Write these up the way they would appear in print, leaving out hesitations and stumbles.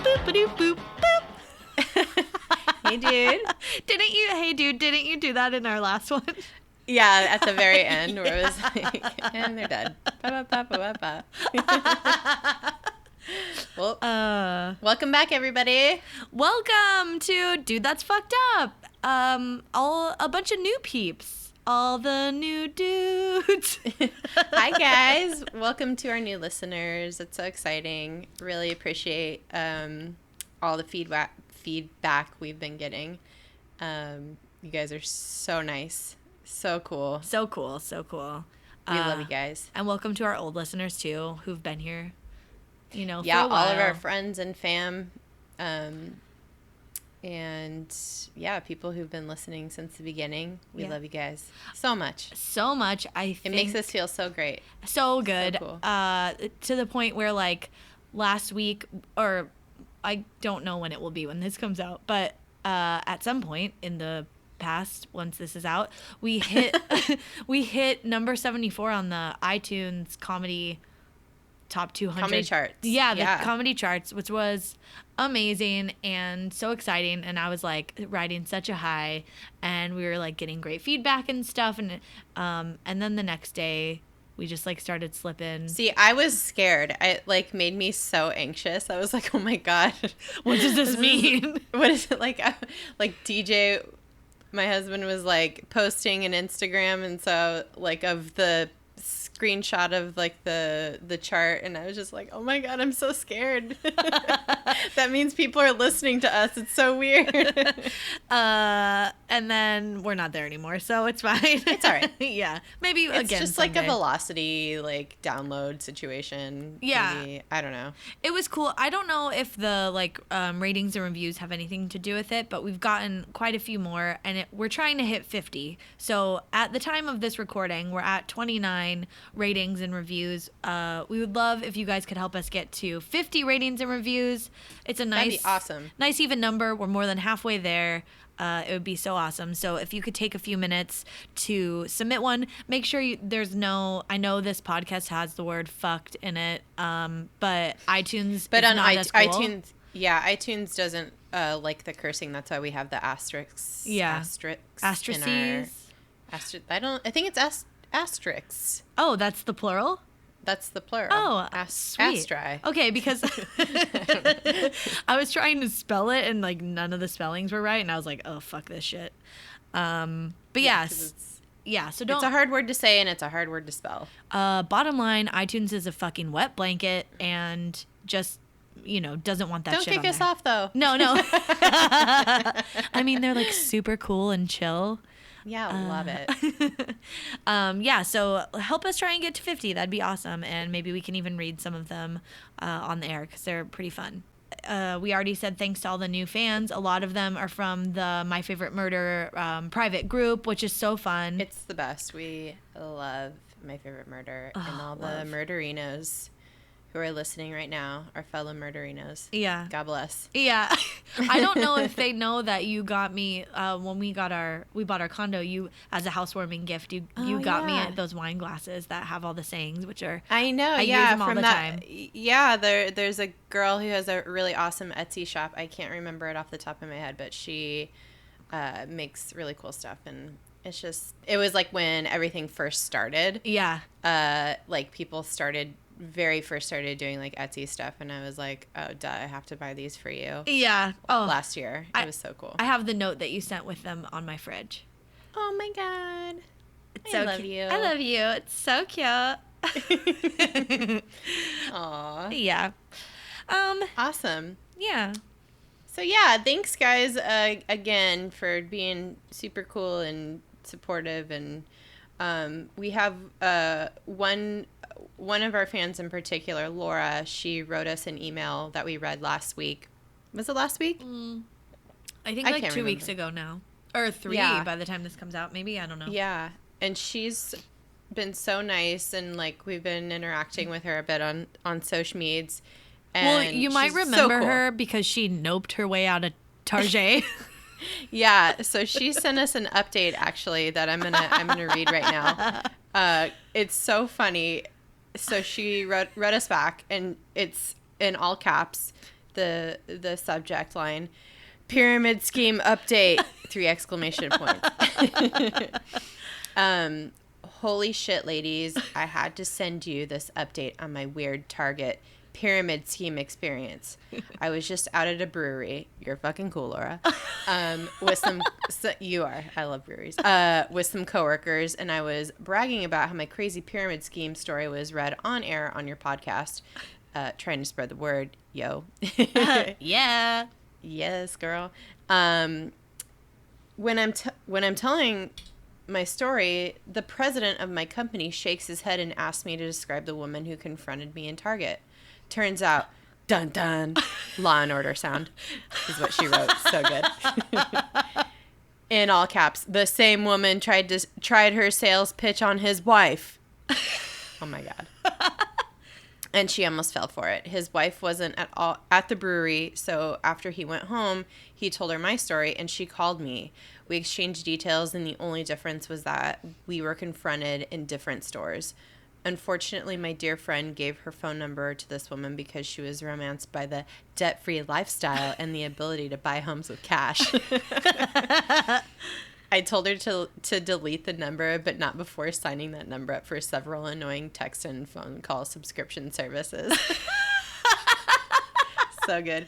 Boop-a-doop, boop, boop. Hey, dude. Didn't you do that in our last one? Yeah, at the very end where it was like, and they're dead. Ba-ba-ba-ba-ba. Well, welcome back, everybody. Welcome to Dude That's Fucked Up. A bunch of new peeps. All the new dudes. Hi, guys. Welcome to our new listeners. It's so exciting. Really appreciate all the feedback we've been getting. You guys are so nice. So cool. So cool. We love you guys. And welcome to our old listeners, too, who've been here, for a while. All of our friends and fam. And, people who've been listening since the beginning. We love you guys so much. So much. It makes us feel so great. So good. So cool. To the point where, last week, or I don't know when it will be when this comes out, but at some point in the past, once this is out, we hit number 74 on the iTunes comedy top 200 comedy charts. The comedy charts, which was amazing and so exciting. And I was riding such a high, and we were getting great feedback and stuff. And then the next day we just started slipping. See, I was scared. It made me so anxious. I was like, oh my God, what does this mean? What is it like? DJ, my husband was posting an Instagram, and so of the screenshot of the chart, and I was just like, oh my God, I'm so scared. That means people are listening to us. It's so weird. And then we're not there anymore, so it's fine. It's all right. Yeah, maybe it's again just someday. A velocity download situation. Yeah, maybe. I don't know. It was cool. I don't know if the ratings and reviews have anything to do with it, but we've gotten quite a few more, and we're trying to hit 50. So at the time of this recording, we're at 29 ratings and reviews. We would love if you guys could help us get to 50 ratings and reviews. It's a That'd be awesome. Nice even number. We're more than halfway there. It would be so awesome. So if you could take a few minutes to submit one, make sure I know this podcast has the word fucked in it, but iTunes but is on not as cool. iTunes doesn't like the cursing. That's why we have the asterisks. Yeah. Asterisks. I think it's asterisks. Oh, that's the plural? That's the plural. Oh, sweet. Astri. Okay, because I was trying to spell it and none of the spellings were right, and I was like, oh, fuck this shit. But yes. Yeah, so don't. It's a hard word to say, and it's a hard word to spell. Bottom line, iTunes is a fucking wet blanket, and just, doesn't want that don't shit kick on us there. off, though. No. I mean, they're super cool and chill. Yeah, love it. So help us try and get to 50. That'd be awesome. And maybe we can even read some of them on the air because they're pretty fun. We already said thanks to all the new fans. A lot of them are from the My Favorite Murder private group, which is so fun. It's the best. We love My Favorite Murder and all the murderinos who are listening right now, our fellow murderinos. Yeah. God bless. Yeah. I don't know if they know that you got me when we bought our condo, you, as a housewarming gift, you got me those wine glasses that have all the sayings, which are I use them all the time. Yeah, there's a girl who has a really awesome Etsy shop. I can't remember it off the top of my head, but she makes really cool stuff, and it was when everything first started. Yeah. People started doing Etsy stuff, and I was like, oh duh, I have to buy these for you. Yeah. Oh, last year. It was so cool. I have the note that you sent with them on my fridge. Oh my God. I love you. I love you. It's so cute. Aw. Yeah. Awesome. Yeah. So thanks guys again for being super cool and supportive, and we have one of our fans in particular, Laura. She wrote us an email that we read last week. Was it last week? I think 2 weeks ago now, or 3 by the time this comes out. Maybe, I don't know. Yeah, and she's been so nice, and we've been interacting with her a bit on social medias. Well, you might remember her because she noped her way out of Target. Yeah, so she sent us an update actually that I'm gonna read right now. It's so funny. So she wrote us back, and it's in all caps. the subject line, pyramid scheme update, 3 exclamation points. Holy shit, ladies, I had to send you this update on my weird Target pyramid scheme experience. I was just out at a brewery. You're fucking cool, Laura. With some, you are. I love breweries. With some coworkers, and I was bragging about how my crazy pyramid scheme story was read on air on your podcast. Trying to spread the word, yo. Yeah. Yes, girl. When I'm telling my story, the president of my company shakes his head and asks me to describe the woman who confronted me in Target. Turns out, dun dun, Law and Order sound is what she wrote. So good. In all caps, the same woman tried her sales pitch on his wife. Oh my God. And she almost fell for it. His wife wasn't at all at the brewery, so after he went home, he told her my story, and she called me. We exchanged details, and the only difference was that we were confronted in different stores. Unfortunately, my dear friend gave her phone number to this woman because she was romanced by the debt-free lifestyle and the ability to buy homes with cash. I told her to delete the number, but not before signing that number up for several annoying text and phone call subscription services. So good.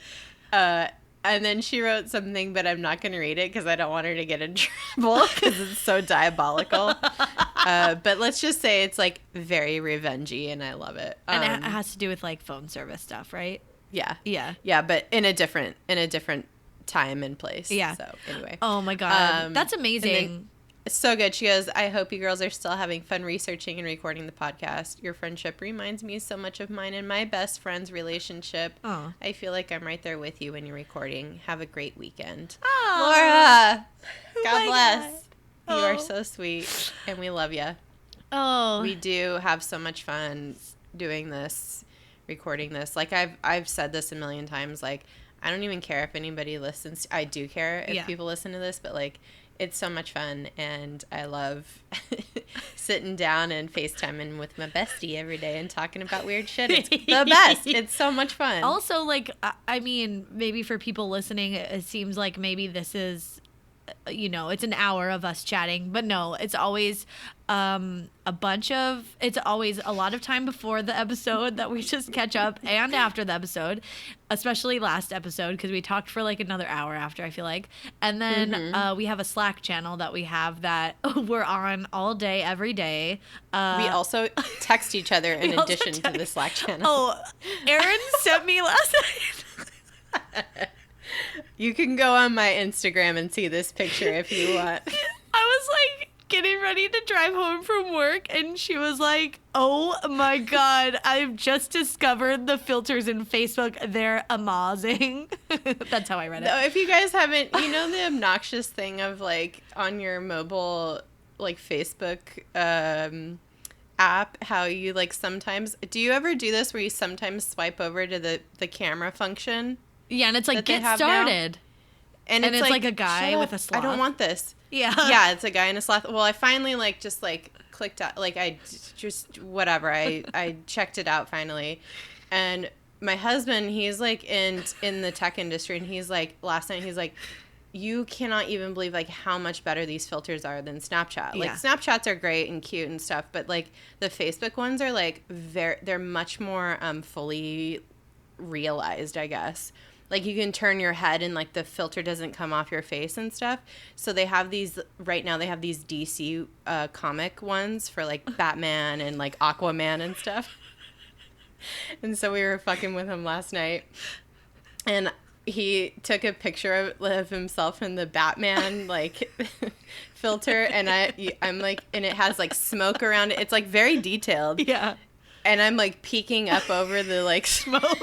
And then she wrote something, but I'm not going to read it because I don't want her to get in trouble because it's so diabolical. But let's just say it's like very revengey, and I love it. And it has to do with like phone service stuff, right? Yeah. Yeah. Yeah, but in a different time and place. Yeah. So anyway. Oh my God. That's amazing. It's so good. She goes, I hope you girls are still having fun researching and recording the podcast. Your friendship reminds me so much of mine and my best friend's relationship. Oh. I feel like I'm right there with you when you're recording. Have a great weekend. Oh. Laura, God my bless. God. You are Oh. so sweet, and we love you. Oh. We do have so much fun doing this, recording this. Like I've said this a million times. Like I don't even care if anybody listens. I do care if people listen to this, but like it's so much fun, and I love sitting down and FaceTiming with my bestie every day and talking about weird shit. It's the best. It's so much fun. Also, like, I mean, maybe for people listening, it seems like maybe this is, it's an hour of us chatting, but no, it's always it's always a lot of time before the episode that we just catch up, and after the episode, especially last episode, because we talked for like another hour after, I feel like. And then we have a Slack channel that we have that we're on all day, every day. We also text each other in addition to the Slack channel. Oh, Erin sent me last night. You can go on my Instagram and see this picture if you want. I was like getting ready to drive home from work, and she was like, oh my God, I've just discovered the filters in Facebook. They're amazing. That's how I read it. No, if you guys haven't, the obnoxious thing of like on your mobile, like Facebook app, how you like sometimes, do you ever do this where you sometimes swipe over to the camera function? Yeah, and it's like, get Now? started. And it's like a guy with a sloth. I don't want this. Yeah. Yeah, it's a guy in a sloth. Well, I finally clicked out, like I just whatever. I checked it out finally. And my husband, he's like in the tech industry, and he's like, last night he's like, you cannot even believe like how much better these filters are than Snapchat. Like Snapchats are great and cute and stuff, but like the Facebook ones are like they're much more fully realized, I guess. Like you can turn your head and like the filter doesn't come off your face and stuff. So they have these right now. They have these DC comic ones for like Batman and like Aquaman and stuff. And so we were fucking with him last night, and he took a picture of himself in the Batman like filter, and I'm like, and it has like smoke around it. It's like very detailed. Yeah. And I'm like peeking up over the like smoke.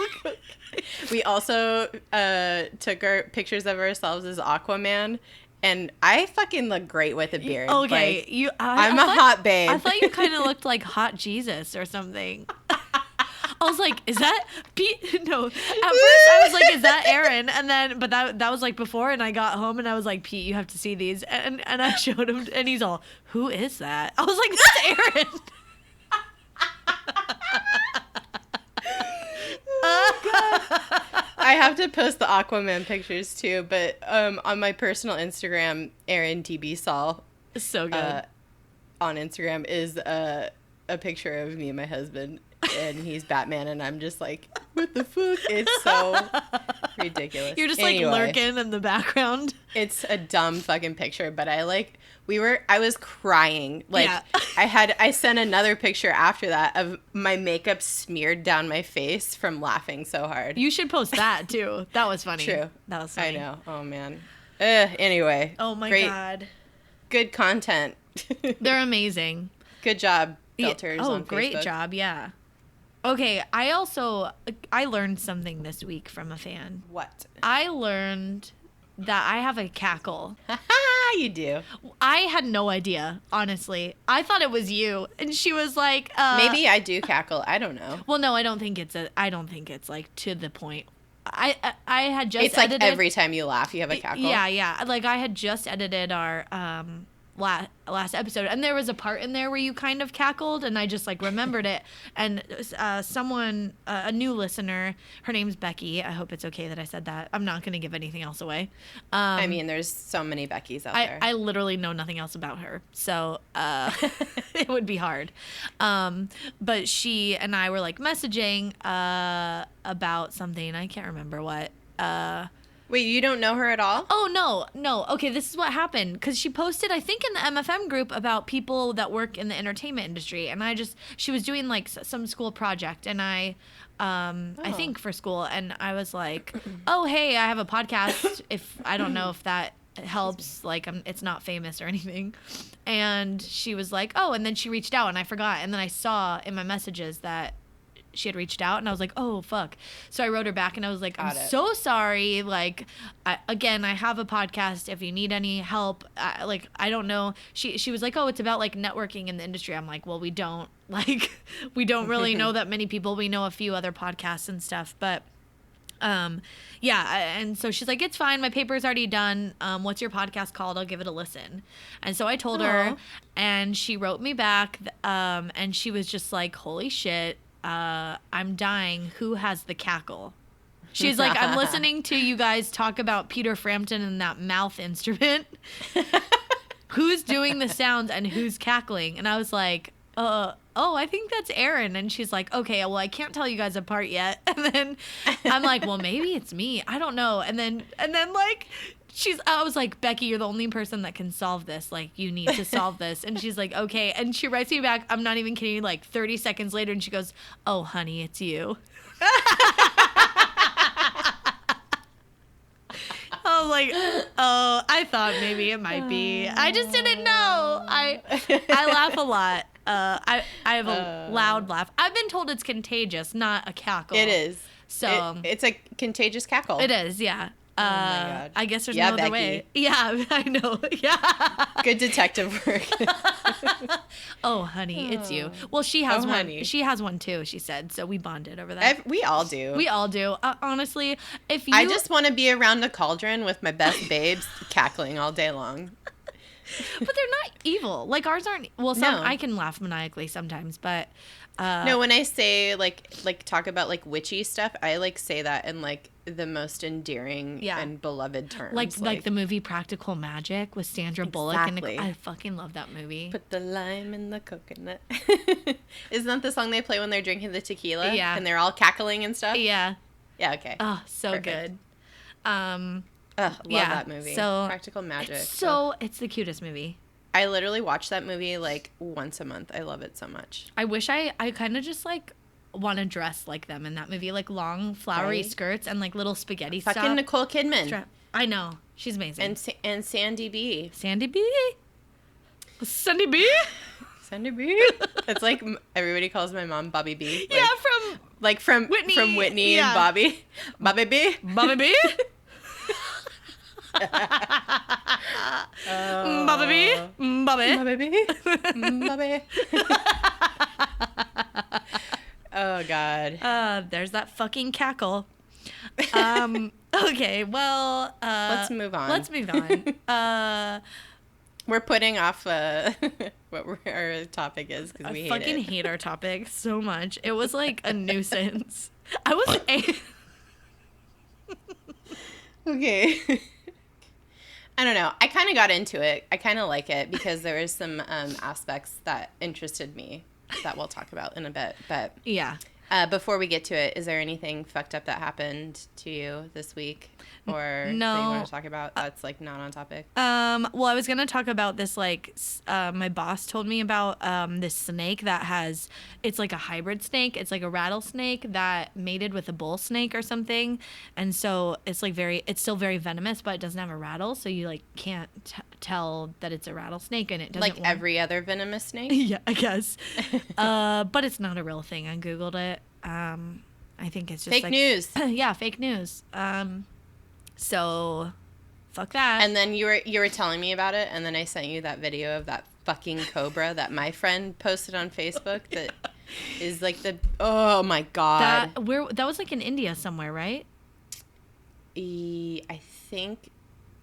We also took our pictures of ourselves as Aquaman, and I fucking look great with a beard. Okay, like, I'm a hot babe. I thought you kind of looked like Hot Jesus or something. I was like, is that Pete? No. At first I was like, is that Aaron? And then, but that was like before, and I got home and I was like, Pete, you have to see these. And I showed him, and he's all, who is that? I was like, that's Aaron. Oh, God. I have to post the Aquaman pictures too, but on my personal Instagram, Aaron TB Saul, So good. on Instagram is a picture of me and my husband, and he's Batman, and I'm just like, what the fuck? It's so ridiculous. You're just like lurking in the background. It's a dumb fucking picture, but I was crying. Like, Yeah. I sent another picture after that of my makeup smeared down my face from laughing so hard. You should post that too. That was funny. True. That was funny. I know. Oh man. Anyway. Oh my great, God. Good content. They're amazing. Good job, filters on Facebook. Great job. Yeah. Okay. I learned something this week from a fan. What? I learned that I have a cackle. You do. I had no idea, honestly. I thought it was you, and she was like, Maybe I do cackle. I don't know. Well, no, I don't think it's like to the point. I had just It's like edited, every time you laugh, you have a cackle. Yeah. Like I had just edited our last episode, and there was a part in there where you kind of cackled, and I just like remembered it. And someone, a new listener, her name's Becky. I hope it's okay that I said that. I'm not going to give anything else away. I mean, there's so many Beckys out there. I literally know nothing else about her, so it would be hard. But she and I were like messaging about something. I can't remember what. Wait, you don't know her at all? Oh, no. Okay, this is what happened. Because she posted, I think, in the MFM group about people that work in the entertainment industry. And she was doing, like, some school project. And I think for school. And I was like, oh, hey, I have a podcast. I don't know if that helps. Like, it's not famous or anything. And she was like, oh, and then she reached out. And I forgot. And then I saw in my messages that she had reached out, and I was like, oh, fuck. So I wrote her back, and I was like, I'm so sorry. Like, I have a podcast. If you need any help, I don't know. She was like, oh, it's about, like, networking in the industry. I'm like, well, we don't really know that many people. We know a few other podcasts and stuff, but yeah. And so she's like, it's fine. My paper's already done. What's your podcast called? I'll give it a listen. And so I told her, and she wrote me back, and she was just like, holy shit. I'm dying. Who has the cackle? She's like, I'm listening to you guys talk about Peter Frampton and that mouth instrument. Who's doing the sounds and who's cackling? And I was like, I think that's Erin. And she's like, okay, well, I can't tell you guys apart yet. And then I'm like, well, maybe it's me. I don't know. And then like, I was like, Becky, you're the only person that can solve this. Like, you need to solve this. And she's like, okay. And she writes me back, I'm not even kidding, like 30 seconds later. And she goes, oh, honey, it's you. I was like, oh, I thought maybe it might be. I just didn't know. I laugh a lot. I have a loud laugh. I've been told it's contagious, not a cackle. It is. So it's a contagious cackle. It is, yeah. Oh my God. I guess there's no other Becky. way. Yeah, I know. Yeah. Good detective work. Oh, honey, it's you. Well, she has one. Honey. She has one too, she said. So we bonded over that. We all do. We all do. Honestly, if you... I just want to be around the cauldron with my best babes cackling all day long. But they're not evil. Like, ours aren't... Well, some No. I can laugh maniacally sometimes, but... No, when I say, like talk about, like, witchy stuff, I, like, say that in, like, the most endearing and beloved terms. Like the movie Practical Magic with Sandra Bullock. Exactly. And I fucking love that movie. Put the lime in the coconut. Isn't that the song they play when they're drinking the tequila? Yeah. And they're all cackling and stuff? Yeah. Yeah, okay. Oh, so Perfect. good. Love that movie. So Practical Magic. It's the cutest movie. I literally watch that movie, like, once a month. I love it so much. I wish I kind of just, like, want to dress like them in that movie. Like, long, flowery skirts and, like, little spaghetti stuff. Fucking Nicole Kidman. I know. She's amazing. And Sandy B. Sandy B? Sandy B? Sandy B? It's like everybody calls my mom Bobby B. Yeah, from Whitney. From Whitney and Bobby. Bobby B? Bobby B? Bobby B? Bobby? Bobby B? Bobby. Oh, God. There's that fuking cackle. Okay, well... let's move on. Let's move on. We're putting off what our topic is because we fucking hate our topic so much. It was like a nuisance. I was... Okay. I don't know. I kind of got into it. I kind of like it because there was some aspects that interested me that we'll talk about in a bit. But Yeah. Before we get to it, is there anything fucked up that happened to you this week, or No. that you want to talk about that's like not on topic? Well, I was gonna talk about this. Like, my boss told me about this snake that has. It's like a hybrid snake. It's like a rattlesnake that mated with a bull snake or something, and so it's like it's still very venomous, but it doesn't have a rattle, so you like can't tell that it's a rattlesnake, and it doesn't Like every other venomous snake. Yeah, I guess. But it's not a real thing. I googled it. I think it's just fake news. Yeah, fake news. So fuck that. And then you were telling me about it, and then I sent you that video of that fucking cobra that my friend posted on Facebook that is like oh my god. That was like in India somewhere, right? I think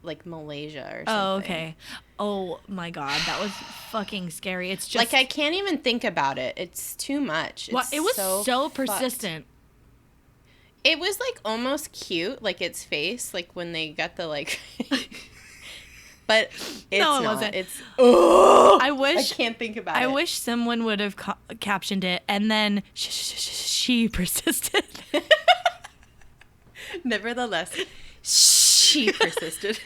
like Malaysia or something. Oh, okay. Oh my god, that was fucking scary. It's just like I can't even think about it. It's too much. It was so persistent. It was like almost cute, like its face, like when they got the like. But it's no, it not. wasn't. It's I can't think about it. I wish someone would have captioned it and then she persisted. Nevertheless, she persisted.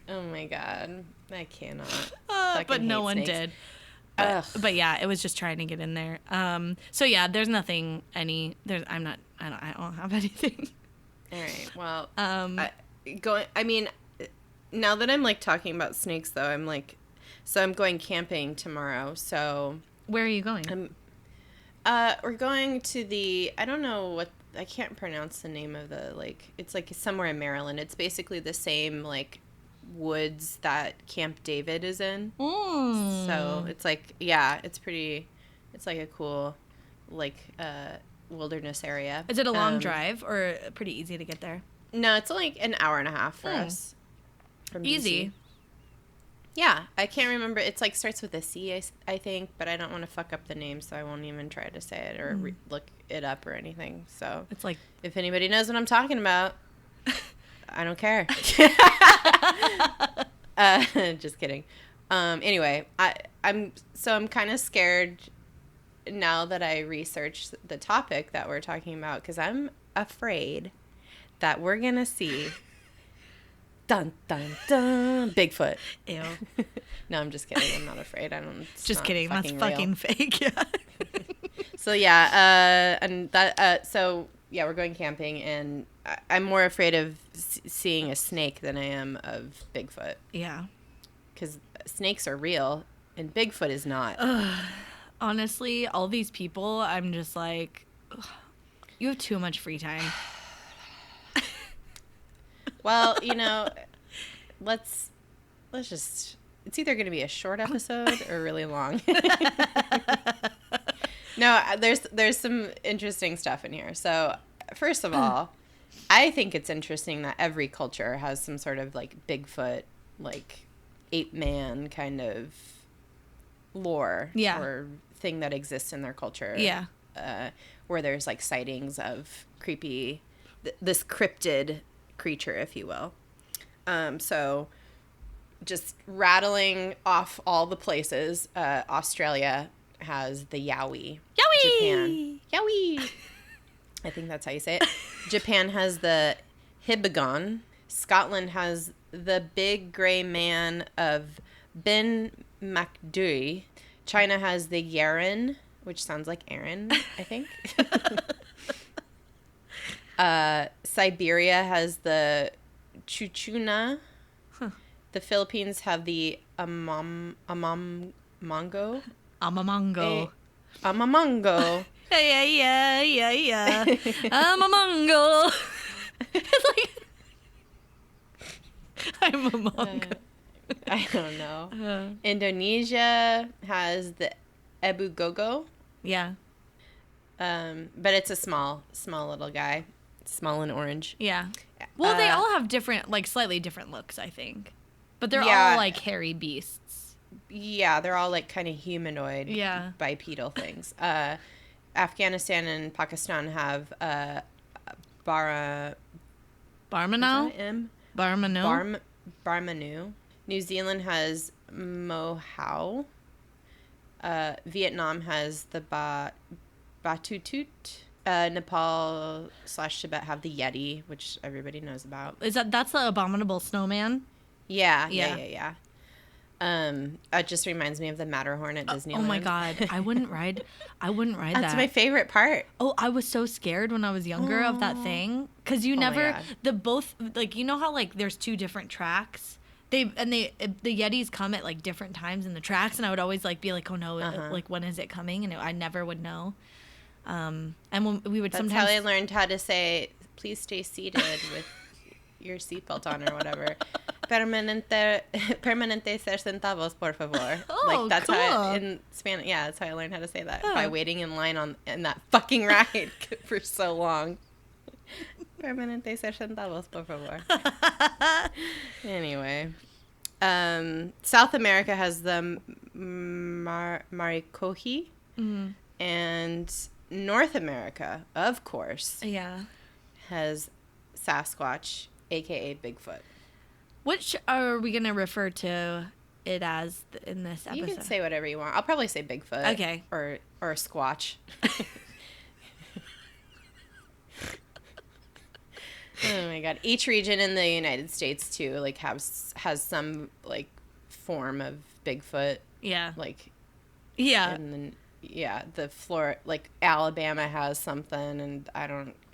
Oh my god, I cannot. But no one snakes. did. But yeah, it was just trying to get in there. So yeah, there's nothing. I don't have anything. All right. Well, I mean, now that I'm like talking about snakes, though, I'm like, so I'm going camping tomorrow. So where are you going? We're going to I don't know what. I can't pronounce the name of it's like somewhere in Maryland. It's basically the same like woods that Camp David is in. So it's like, yeah, it's like a cool like wilderness area. Is it a long drive or pretty easy to get there? No, it's like an hour and a half for us from easy. DC. Yeah, I can't remember. It's like starts with a C, I think, but I don't want to fuck up the name, so I won't even try to say it or look it up or anything. So it's like, if anybody knows what I'm talking about, I don't care. Just kidding. Anyway, I'm kind of scared now that I researched the topic that we're talking about, because I'm afraid that we're gonna see. Dun, dun, dun. Bigfoot. Ew. No, I'm just kidding. I'm not afraid. Just kidding. That's fucking fake. Yeah. So, yeah. And that, so, yeah, we're going camping, and I'm more afraid of seeing a snake than I am of Bigfoot. Yeah. Because snakes are real, and Bigfoot is not. Honestly, all these people, I'm just like, you have too much free time. Well, let's just, it's either going to be a short episode or really long. No, there's some interesting stuff in here. So, first of all, I think it's interesting that every culture has some sort of like Bigfoot, like ape man kind of lore or thing that exists in their culture. Yeah. Where there's like sightings of this cryptid creature, if you will. So just rattling off all the places, Australia has the yowie. Yowie! Japan. Yowie! I think that's how you say it. Japan has the hibigon. Scotland has the big gray man of Ben Macdui. China has the Yeren, which sounds like Aaron, I think. Siberia has the Chuchuna. Huh. The Philippines have the Amamongo. Amamongo. Amamongo. Yeah. Amamongo. It's like I'm a mongo. I don't know. Indonesia has the Ebugogo. Yeah. But it's a small little guy. Small and orange. Yeah. Well, they all have different, like, slightly different looks, I think. But they're all, like, hairy beasts. Yeah, they're all, like, kind of humanoid bipedal things. Afghanistan and Pakistan have Barmanal? Barmanu. Barmanu. New Zealand has Mohau. Vietnam has the Batutut. Nepal / Tibet have the Yeti, which everybody knows about. That's the abominable snowman? Yeah. It just reminds me of the Matterhorn at Disneyland. Oh my God. I wouldn't ride that. That's my favorite part. Oh, I was so scared when I was younger of that thing. Cause you never, you know how like there's 2 different tracks? The Yetis come at like different times in the tracks, and I would always like be like, oh no, like when is it coming? And I never would know. And when we would That's how I learned how to say, please stay seated with your seatbelt on or whatever. Permanente ser centavos, por favor. Oh, like that's cool. how in Spanish. Yeah, that's how I learned how to say that by waiting in line in that fucking ride for so long. Permanente ser centavos, por favor. Anyway, South America has the Maricohi, and North America, of course, has Sasquatch, aka Bigfoot. Which are we gonna refer to it as in this episode? You can say whatever you want. I'll probably say Bigfoot. Okay. Or Squatch. Oh my God! Each region in the United States too, like has some like form of Bigfoot. Yeah. Like. Yeah. And then the Florida, like Alabama has something, and I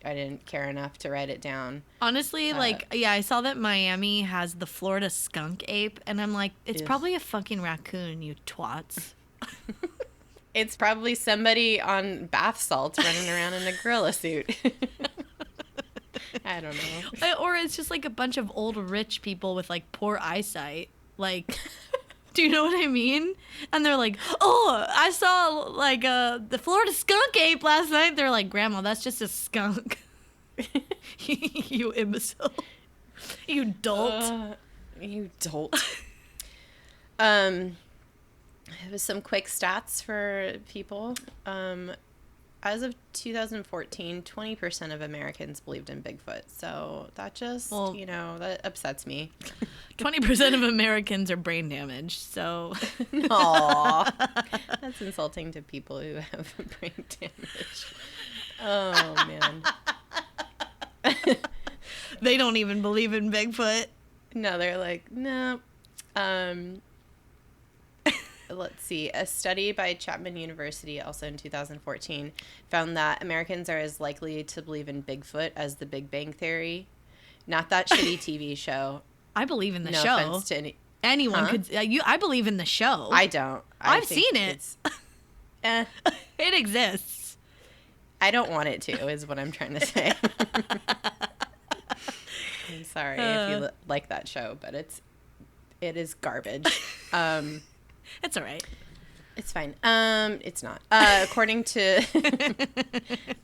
didn't care enough to write it down. Honestly, I saw that Miami has the Florida skunk ape, and I'm like, it's probably a fucking raccoon, you twats. It's probably somebody on bath salts running around in a gorilla suit. I don't know. Or it's just like a bunch of old rich people with like poor eyesight. Like, do you know what I mean? And they're like, oh, I saw like the Florida skunk ape last night. They're like, Grandma, that's just a skunk. You imbecile. You dolt. You dolt. Some quick stats for people. As of 2014, 20% of Americans believed in Bigfoot. So that just, that upsets me. 20% of Americans are brain damaged, so. Aw. That's insulting to people who have brain damage. Oh, man. They don't even believe in Bigfoot. No, they're like, no. Let's see. A study by Chapman University, also in 2014, found that Americans are as likely to believe in Bigfoot as the Big Bang Theory. Not that shitty TV show. I believe in the show. No offense to anyone could. I believe in the show. I don't. I've seen it. It exists. I don't want it to, is what I'm trying to say. I'm sorry if you like that show, but it is garbage. It's all right. It's fine. It's not. According to,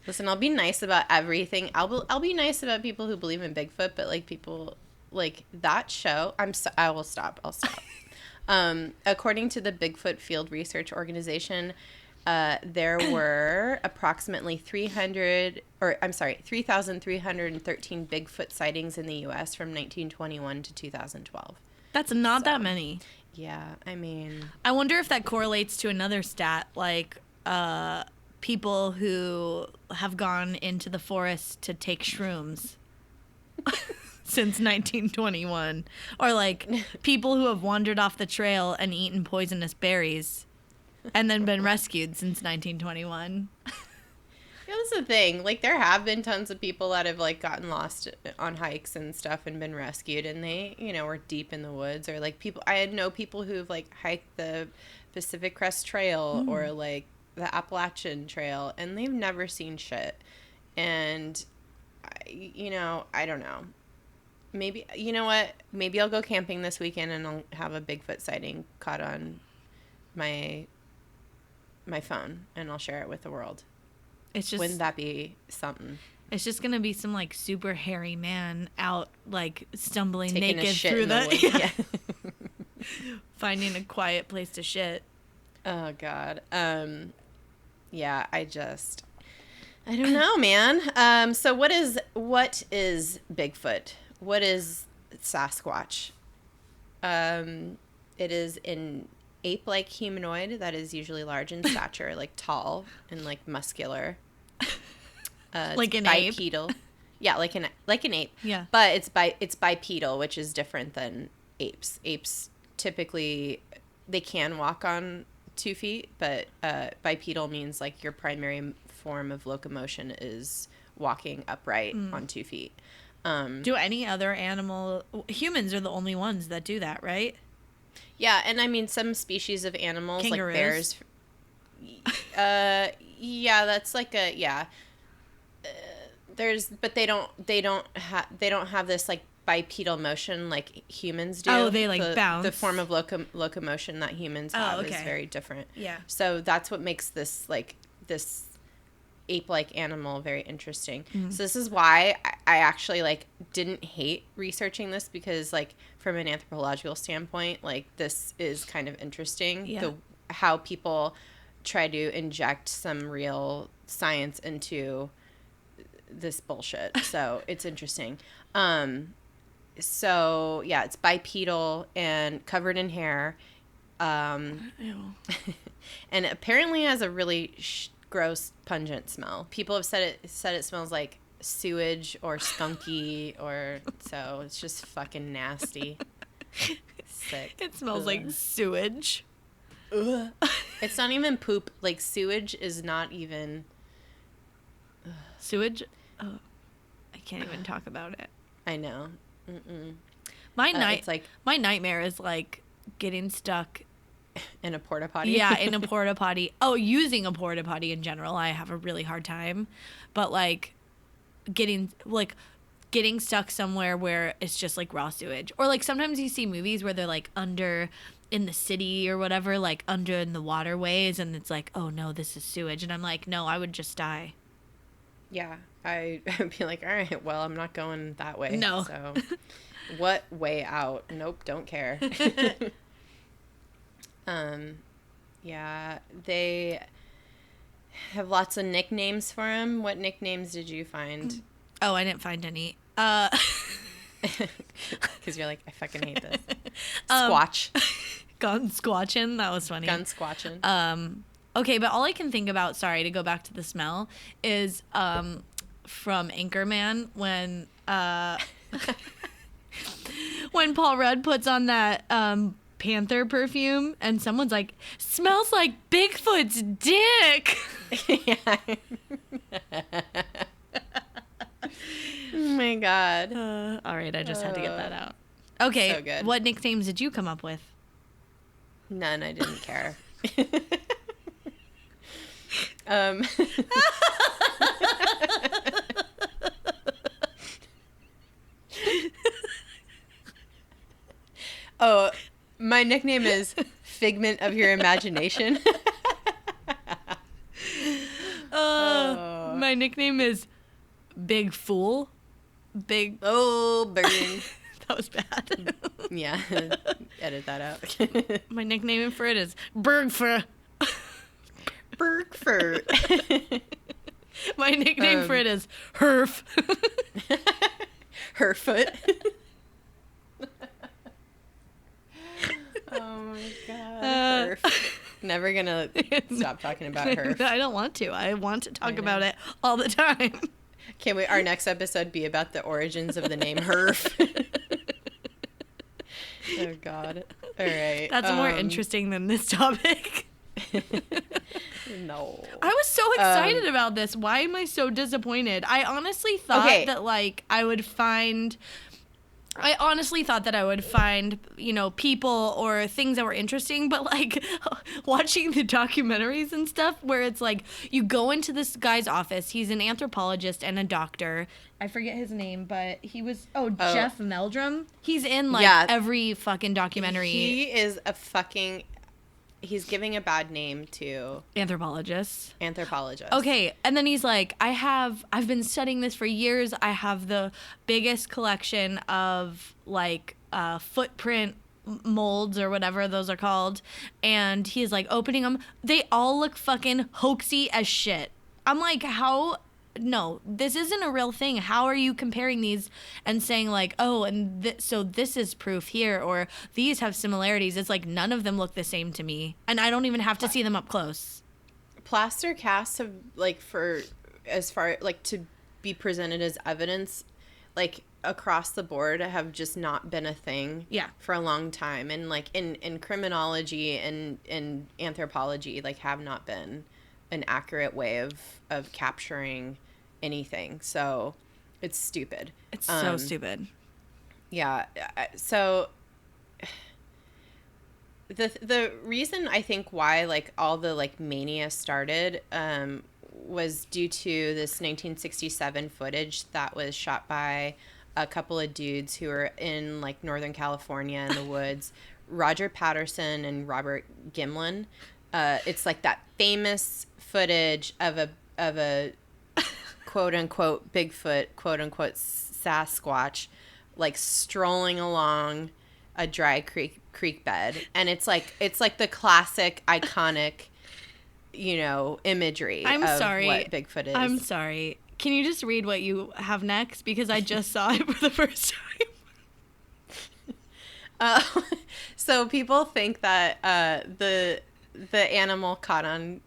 listen, I'll be nice about everything. I'll be nice about people who believe in Bigfoot, but like people like that show. I will stop. I'll stop. According to the Bigfoot Field Research Organization, there were approximately 3,313 Bigfoot sightings in the U.S. from 1921 to 2012. That's not that many. Yeah, I mean, I wonder if that correlates to another stat, like people who have gone into the forest to take shrooms since 1921, or like people who have wandered off the trail and eaten poisonous berries and then been rescued since 1921. Yeah, that's the thing. Like, there have been tons of people that have, like, gotten lost on hikes and stuff and been rescued, and they, were deep in the woods. Or, like, I know people who've, like, hiked the Pacific Crest Trail or, like, the Appalachian Trail, and they've never seen shit. And, I don't know. Maybe, you know what? Maybe I'll go camping this weekend and I'll have a Bigfoot sighting caught on my phone, and I'll share it with the world. It's just, wouldn't that be something? It's just gonna be some like super hairy man out like stumbling taking naked through the finding a quiet place to shit. Oh God. Yeah, I don't know, man. So what is Bigfoot? What is Sasquatch. It is an ape-like humanoid that is usually large in stature, like tall and like muscular. Like an bipedal. Yeah, like an ape. Yeah. But it's bipedal, which is different than apes. Apes typically they can walk on 2 feet, but bipedal means like your primary form of locomotion is walking upright on 2 feet. Do any other animal... Humans are the only ones that do that, right? Yeah, and I mean some species of animals Kangaroos? like bears. Yeah, that's like a but they don't have this like bipedal motion like humans do. Oh, they like bounce. The form of locomotion that humans have is very different. Yeah. So that's what makes this ape-like animal very interesting. Mm-hmm. So this is why I actually like didn't hate researching this, because like from an anthropological standpoint, like this is kind of interesting. Yeah. How people try to inject some real science into this bullshit. So it's interesting. So yeah, it's bipedal and covered in hair. And apparently has a really gross, pungent smell. People have said it smells like sewage or skunky, or so it's just fucking nasty. Sick. It smells like sewage. Ugh. It's not even poop. Like sewage is not even sewage. Oh, I can't even talk about it. I know. Mm-mm. My nightmare is like getting stuck in a porta potty. Yeah, in a porta potty. Oh, using a porta potty in general, I have a really hard time. But like getting stuck somewhere where it's just like raw sewage. Or like sometimes you see movies where they're like under in the city or whatever, like under in the waterways, and it's like, oh no, this is sewage. And I'm like, no, I would just die. Yeah, I would be like, all right, well, I'm not going that way. No. So what way out? Nope, don't care. Yeah, they have lots of nicknames for him. What nicknames did you find? Oh, I didn't find any. Because you're like, I fucking hate this. Squatch. Gun squatching. That was funny. Gun squatching. Okay, but all I can think about, sorry, to go back to the smell, is from Anchorman when when Paul Rudd puts on that Panther perfume and someone's like, smells like Bigfoot's dick. Oh my god. All right, I just had to get that out. Okay, so good. What nicknames did you come up with? None. I didn't care. Oh, my nickname is Figment of Your Imagination. My nickname is Big Fool. Big. Oh, burn. That was bad. Yeah, edit that out. My nickname for it is Bergfer. Bergfer. My nickname for it is Herf. Herfoot. Oh my god. Herf. Never gonna stop talking about Herf. I don't want to. I want to talk about it all the time. Can our next episode be about the origins of the name Herf? Oh god. All right. That's more interesting than this topic. No. I was so excited about this. Why am I so disappointed? I honestly thought that like I honestly thought that I would find, people or things that were interesting, but like watching the documentaries and stuff where it's like you go into this guy's office, he's an anthropologist and a doctor. I forget his name, but he was Jeff Meldrum. He's in every fucking documentary. He is he's giving a bad name to anthropologists. Okay, and then he's like, I've been studying this for years. I have the biggest collection of like footprint molds or whatever those are called. And he's like opening them. They all look fucking hoaxy as shit. I'm like, how no, this isn't a real thing. How are you comparing these and saying like, oh, and so this is proof here, or these have similarities? It's like none of them look the same to me, and I don't even have to see them up close. Plaster casts have, like, for as far, like, to be presented as evidence, like, across the board have just not been a thing for a long time. And, like, in criminology and in anthropology, like, have not been an accurate way of capturing anything. So it's stupid. It's so stupid. Yeah. So the reason I think why, like, all the, like, mania started was due to this 1967 footage that was shot by a couple of dudes who were in, like, Northern California in the woods, Roger Patterson and Robert Gimlin. It's like that famous footage of a quote unquote Bigfoot, quote unquote Sasquatch, like, strolling along a dry creek bed, and it's like the classic iconic, you know, imagery of what Bigfoot is. I'm sorry. Can you just read what you have next? Because I just saw it for the first time. So people think that the animal caught on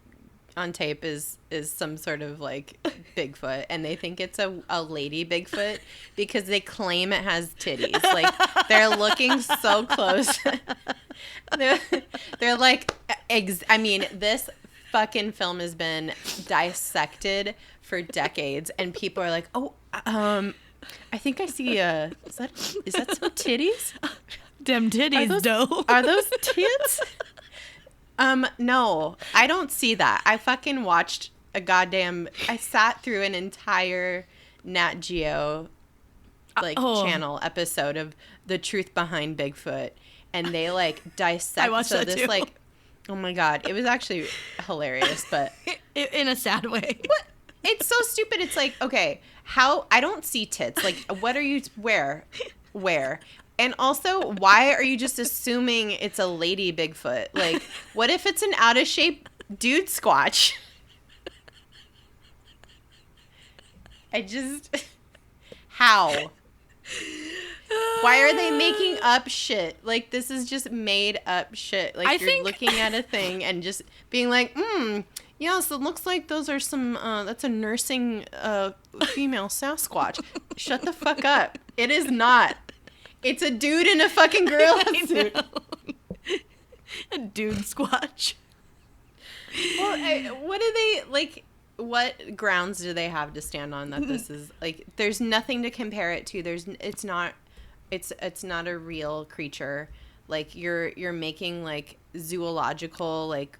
tape is some sort of, like, Bigfoot, and they think it's a lady Bigfoot because they claim it has titties. Like, they're looking so close. they're like, I mean, this fucking film has been dissected for decades, and people are like, oh, I think I see is that some titties? Dem titties, though. Are those tits? No, I don't see that. I fucking watched I sat through an entire Nat Geo, like, channel episode of The Truth Behind Bigfoot, and they, like, dissect. I watched that this, too. like, oh my God, it was actually hilarious, but in a sad way. What? It's so stupid. It's like, okay, how, I don't see tits. Like, what are you, where? And also, why are you just assuming it's a lady Bigfoot? Like, what if it's an out of shape dude Squatch? How? Why are they making up shit? Like, this is just made up shit. Like, you're looking at a thing and just being like, yes, it looks like those are some, that's a nursing female Sasquatch. Shut the fuck up. It is not. It's a dude in a fucking gorilla suit. A dude Squatch. Well, what do they, like, what grounds do they have to stand on that this is, like, there's nothing to compare it to. It's not a real creature. Like, you're making, like, zoological, like,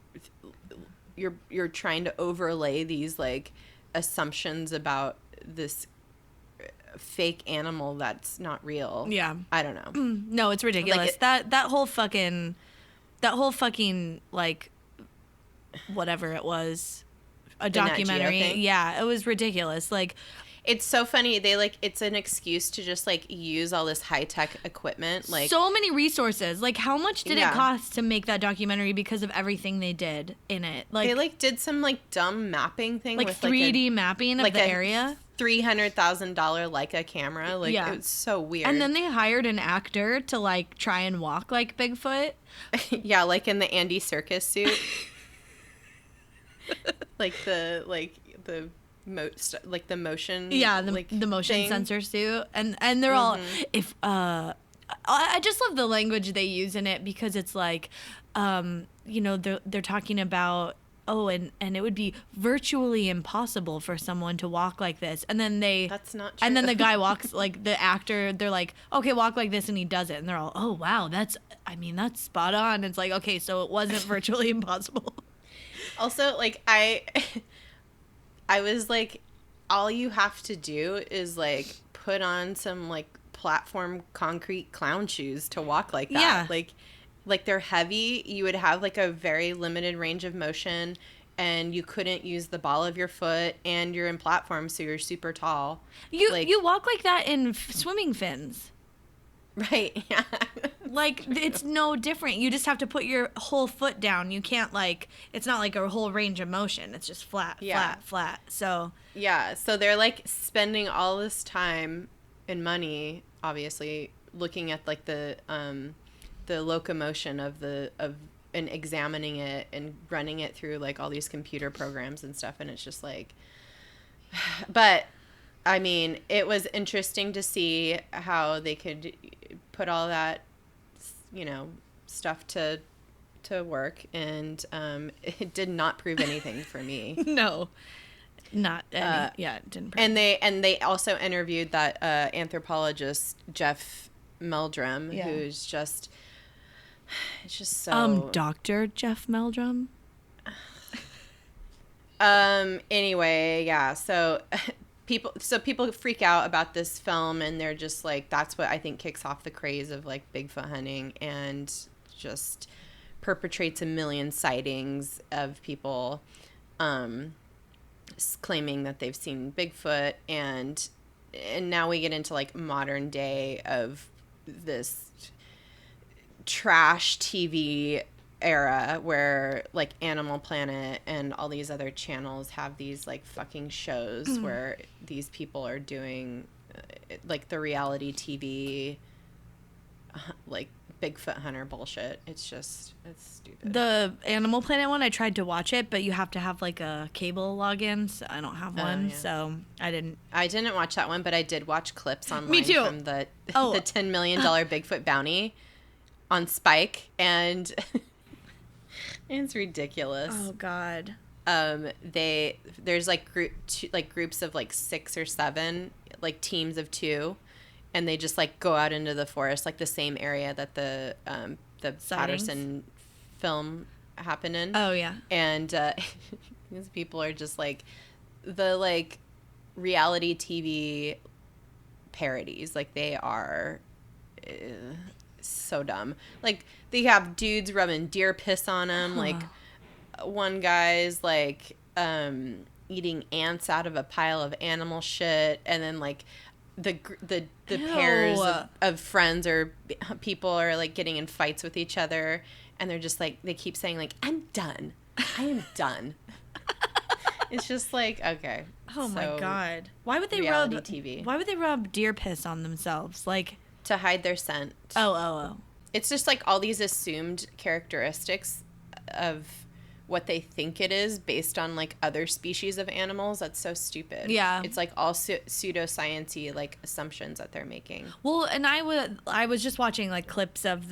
you're trying to overlay these, like, assumptions about this fake animal that's not real. Yeah. I don't know. No, it's ridiculous. Like that whole fucking like, whatever it was, a documentary. Yeah, it was ridiculous. Like, it's so funny. They, like, it's an excuse to just, like, use all this high-tech equipment. Like, so many resources. Like, how much did it cost to make that documentary because of everything they did in it? Like, they, like, did some, like, dumb mapping thing, like, with 3D mapping of the area. $300,000 Leica camera. Like, it was so weird. And then they hired an actor to, like, try and walk like Bigfoot. Yeah, like in the Andy Serkis suit. the motion. Yeah, the motion thing. sensor suit. And they're all, if, I just love the language they use in it, because it's like, you know, they're talking about, and it would be virtually impossible for someone to walk like this. And then that's not true. And then the guy walks, like, the actor, they're like, okay, walk like this, and he does it. And they're all, oh, wow, that's spot on. It's like, okay, so it wasn't virtually impossible. Also, like, I was like, all you have to do is, like, put on some, like, platform concrete clown shoes to walk like that. Yeah. Like, they're heavy. You would have, like, a very limited range of motion, and you couldn't use the ball of your foot, and you're in platforms, so you're super tall. You walk like that in swimming fins. Right, yeah. Like, it's no different. You just have to put your whole foot down. You can't, like, it's not like a whole range of motion. It's just flat, flat. So. Yeah. So they're, like, spending all this time and money, obviously, looking at, like, the locomotion of and examining it and running it through, like, all these computer programs and stuff. And it's just, like, but, I mean, it was interesting to see how they could put all that, you know, stuff to work, and it did not prove anything for me. No, not any. Yeah, it didn't prove. And they also interviewed that anthropologist Jeff Meldrum, who's just, it's just so Dr. Jeff Meldrum. Anyway, yeah, so people freak out about this film, and they're just like, that's what I think kicks off the craze of, like, Bigfoot hunting, and just perpetrates a million sightings of people claiming that they've seen Bigfoot, and now we get into, like, modern day of this trash TV era where, like, Animal Planet and all these other channels have these, like, fucking shows where these people are doing, like, the reality TV, like, Bigfoot hunter bullshit. It's stupid. The Animal Planet one, I tried to watch it, but you have to have, like, a cable login, so I don't have one, so I didn't watch that one, but I did watch clips online. Me too. From the $10 million Bigfoot bounty on Spike, and it's ridiculous. Oh God. There's, like, groups of, like, 6 or 7, like, teams of 2, and they just, like, go out into the forest, like the same area that the Patterson film happened in. Oh yeah. And these people are just, like, the, like, reality TV parodies. Like, they are so dumb. Like, they have dudes rubbing deer piss on them. Like, one guy's, like, eating ants out of a pile of animal shit, and then, like, the pairs of friends or people are, like, getting in fights with each other, and they're just, like, they keep saying, like, I'm done. I am done. It's just like, okay. Oh my God. Why would they rub deer piss on themselves? Like, to hide their scent. Oh. It's just, like, all these assumed characteristics of what they think it is based on, like, other species of animals. That's so stupid. Yeah. It's, like, all pseudoscience-y, like, assumptions that they're making. Well, and I was just watching, like, clips of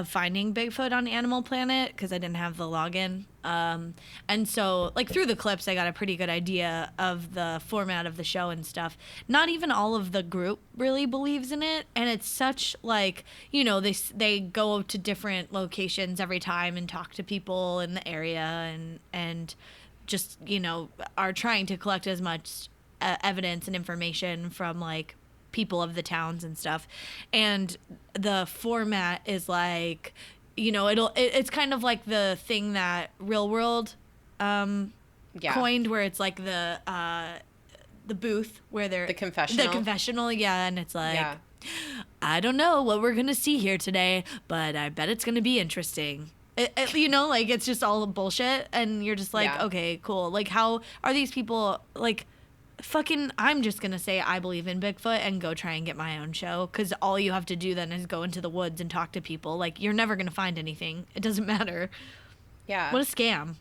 finding Bigfoot on Animal Planet because I didn't have the login. And so, like, through the clips, I got a pretty good idea of the format of the show and stuff. Not even all of the group really believes in it, and it's such, like, you know, they go to different locations every time and talk to people in the area and just, you know, are trying to collect as much evidence and information from, like, people of the towns and stuff. And the format is, like, you know, it's kind of like the thing that Real World coined, where it's like the booth where they're the confessional, yeah, and it's like, I don't know what we're gonna see here today, but I bet it's gonna be interesting. You know, like, it's just all bullshit, and you're just like, okay, cool. Like, how are these people, like, fucking, I'm just gonna say I believe in Bigfoot and go try and get my own show, because all you have to do then is go into the woods and talk to people. Like, you're never gonna find anything. It doesn't matter. Yeah. What a scam.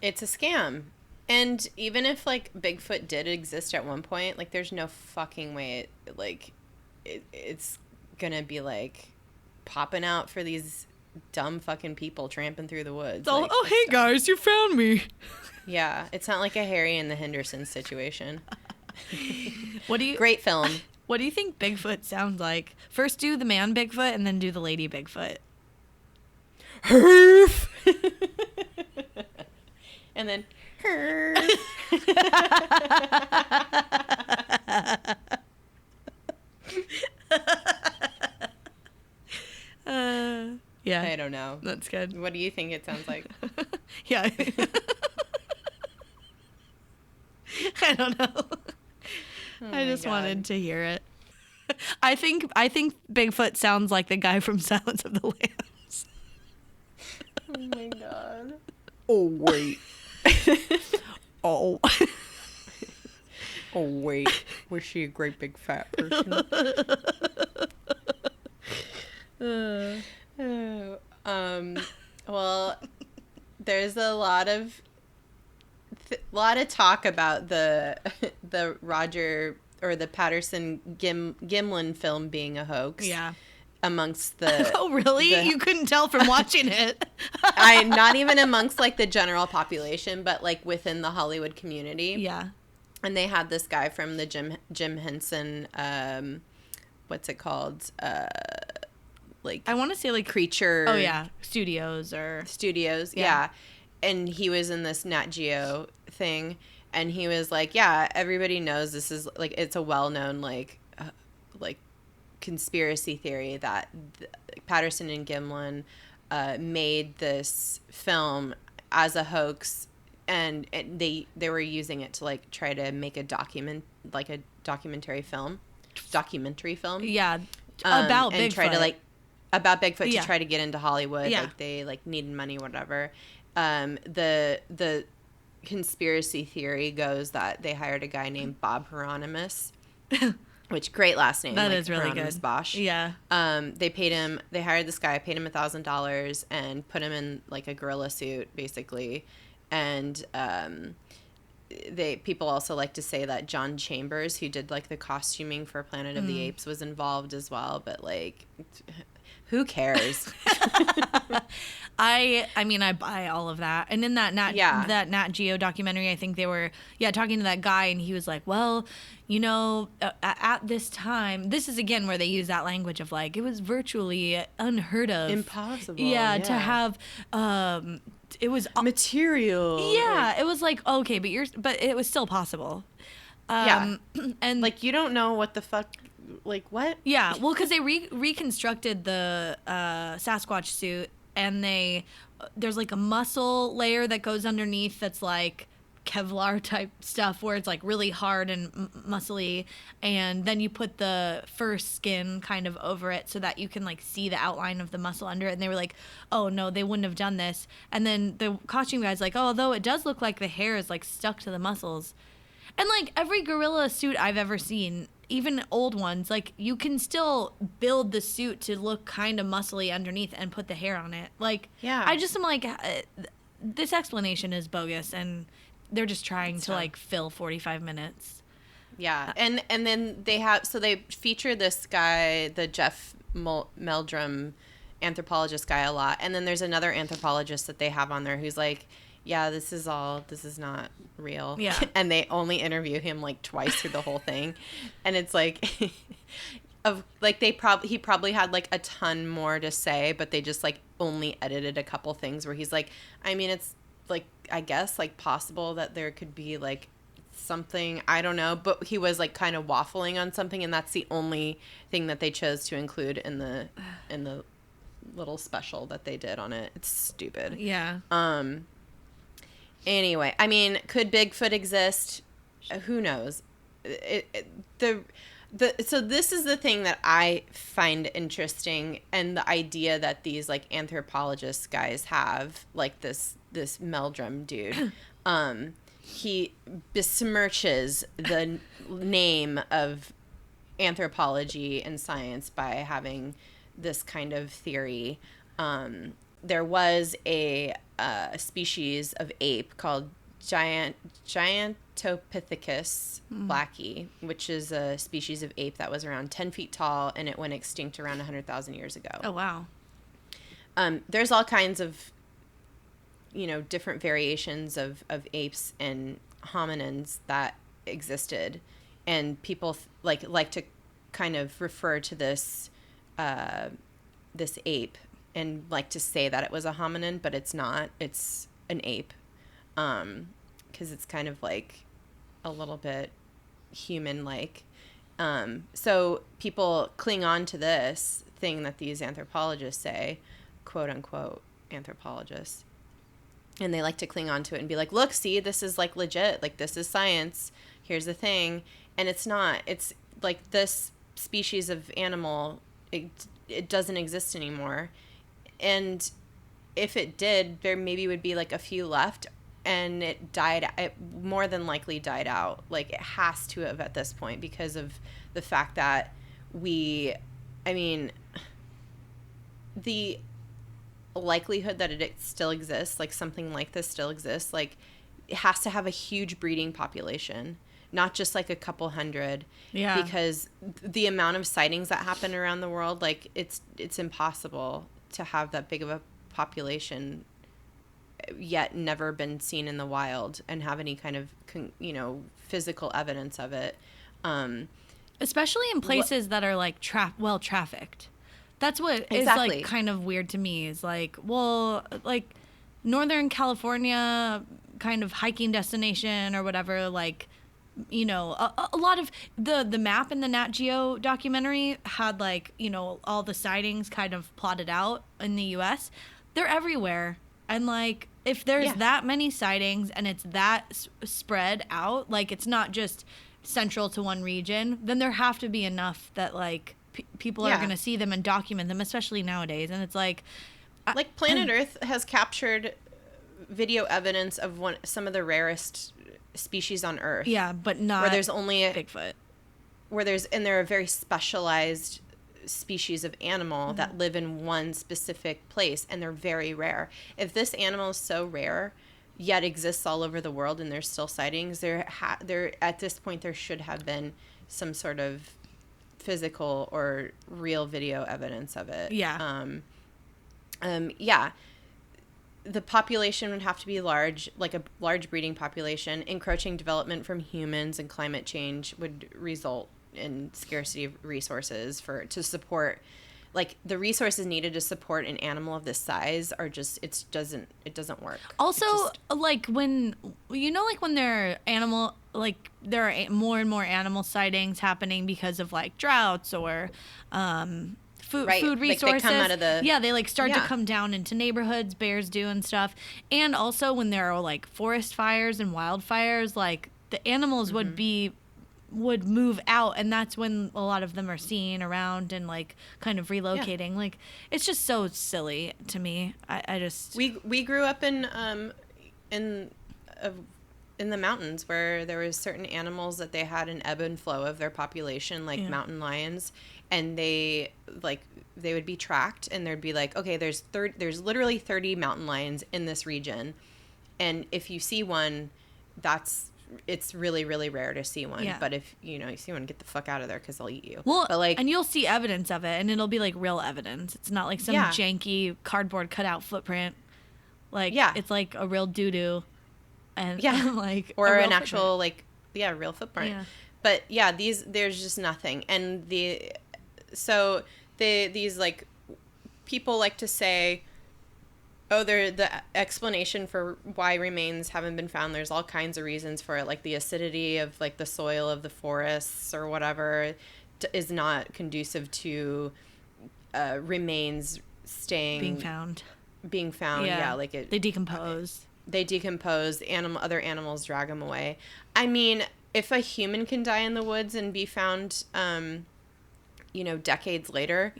It's a scam. And even if, like, Bigfoot did exist at one point, like, there's no fucking way it's gonna be, like, popping out for these dumb fucking people tramping through the woods. Like, oh, hey guys, you found me. Yeah, it's not like a Harry and the Hendersons situation. Great film. What do you think Bigfoot sounds like? First do the man Bigfoot and then do the lady Bigfoot. Herf. And then herf. Yeah. I don't know. That's good. What do you think it sounds like? Yeah. I don't know. I just wanted to hear it. I think Bigfoot sounds like the guy from Silence of the Lambs. Oh my god. Oh, wait. Oh. Oh, wait. Was she a great big fat person? Well, there's a lot of talk about the Roger or the Patterson Gimlin film being a hoax. Yeah. Amongst the Oh, really? You couldn't tell from watching it. not even amongst like the general population, but like within the Hollywood community. Yeah. And they had this guy from the Jim Henson, what's it called? Like I want to say like Creature. Oh yeah, Studios. Yeah. And he was in this Nat Geo thing, and he was like, yeah, everybody knows this is like, it's a well-known like conspiracy theory that Patterson and Gimlin made this film as a hoax, and they were using it to like try to make a documentary film. Yeah. About and Bigfoot. try to like about Bigfoot Yeah. to try to get into Hollywood. Yeah. Like they like needed money, whatever. The conspiracy theory goes that they hired a guy named Bob Hieronymus, which great last name. That like is really Hieronymus good. Bosch. Yeah. They hired this guy, paid him $1,000 and put him in like a gorilla suit basically. And, people also like to say that John Chambers, who did like the costuming for Planet of the Apes, was involved as well, but like who cares? I mean, I buy all of that. And in that Nat Geo documentary, I think they were, talking to that guy, and he was like, well, you know, at this time, this is again where they use that language of like, it was virtually unheard of. Impossible. Yeah, to have, it was material. Yeah, it was like, okay, but it was still possible. And like, you don't know what the fuck. Like, what? Yeah, well, because they reconstructed the Sasquatch suit, and there's like a muscle layer that goes underneath that's like Kevlar type stuff where it's like really hard and muscly, and then you put the fur skin kind of over it so that you can like see the outline of the muscle under it. And they were like, oh no, they wouldn't have done this. And then the costume guy's like, oh, although it does look like the hair is like stuck to the muscles. And like every gorilla suit I've ever seen, even old ones, like you can still build the suit to look kind of muscly underneath and put the hair on it. Like, yeah, I just am like, this explanation is bogus, and they're just trying to like fill 45 minutes. Yeah, and then they feature this guy, the Jeff Meldrum anthropologist guy, a lot, and then there's another anthropologist that they have on there who's like, yeah, this is not real. Yeah. And they only interview him like twice through the whole thing. And it's like he probably had like a ton more to say, but they just like only edited a couple things where he's like, I mean, it's like, I guess like possible that there could be like something, I don't know, but he was like kind of waffling on something, and that's the only thing that they chose to include in the little special that they did on it. It's stupid. Yeah. Anyway, I mean, could Bigfoot exist? Who knows? So this is the thing that I find interesting, and the idea that these like anthropologist guys have, like this Meldrum dude, he besmirches the name of anthropology and science by having this kind of theory. There was a species of ape called Gigantopithecus blacki, which is a species of ape that was around 10 feet tall, and it went extinct around 100,000 years ago. Oh, wow. There's all kinds of, different variations of apes and hominins that existed, and people like to kind of refer to this ape and like to say that it was a hominin, but it's not. It's an ape, because it's kind of like a little bit human-like. So people cling on to this thing that these anthropologists say, quote unquote anthropologists, and they like to cling on to it and be like, look, see, this is like legit, like this is science, here's the thing. And it's not. It's like this species of animal, it doesn't exist anymore. And if it did, there maybe would be like a few left, and it more than likely died out. Like, it has to have at this point, because of the fact that the likelihood that it still exists, like something like this still exists, like it has to have a huge breeding population, not just like a couple hundred. Yeah. Because the amount of sightings that happen around the world, like it's impossible to have that big of a population yet never been seen in the wild and have any kind of physical evidence of it, especially in places that are like well trafficked. That's what is like kind of weird to me, is like, well, like Northern California kind of hiking destination or whatever, like, you know, a lot of the map in the Nat Geo documentary had, like, you know, all the sightings kind of plotted out in the US. They're everywhere. And like, if there's that many sightings and it's that spread out, like it's not just central to one region, then there have to be enough that like people are going to see them and document them, especially nowadays. And it's like Planet Earth has captured video evidence of some of the rarest species on Earth. Yeah, but not where there's only Bigfoot. And they're a very specialized species of animal that live in one specific place, and they're very rare. If this animal is so rare yet exists all over the world and there's still sightings, there at this point there should have been some sort of physical or real video evidence of it. The population would have to be large, like a large breeding population. Encroaching development from humans and climate change would result in scarcity of resources to support, like the resources needed to support an animal of this size are just, it doesn't work. Also, like when, you know, like when there are more and more animal sightings happening because of like droughts or food resources. Like they come out of they like start to come down into neighborhoods, bears do and stuff. And also when there are like forest fires and wildfires, like the animals would move out, and that's when a lot of them are seen around and like kind of relocating. Like it's just so silly to me. I just we grew up in the mountains where there was certain animals that they had an ebb and flow of their population, like mountain lions, and they would be tracked, and there'd be like, okay, there's literally 30 mountain lions in this region, and if you see one, it's really, really rare to see one. But if you see one, get the fuck out of there because they'll eat you. Well, but like, and you'll see evidence of it, and it'll be like real evidence. It's not like some janky cardboard cutout footprint. Like it's like a real doo-doo, and like or an actual real footprint. But there's just nothing, and these like people like to say, oh, the explanation for why remains haven't been found, there's all kinds of reasons for it, like the acidity of like the soil of the forests or whatever is not conducive to remains being found. Like they decompose. Other animals drag them away. I mean, if a human can die in the woods and be found decades later,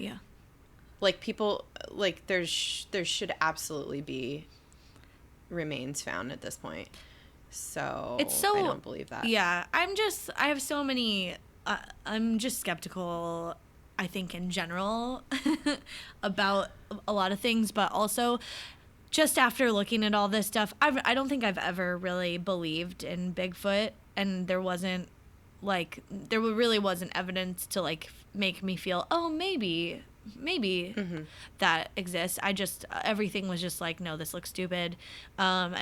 like people, like there should absolutely be remains found at this point. So I don't believe that. Yeah, I'm just skeptical, I think, in general about a lot of things, but also just after looking at all this stuff, I don't think I've ever really believed in Bigfoot, and there really wasn't evidence to like make me feel, oh, maybe that exists. Everything was just like, no, this looks stupid. And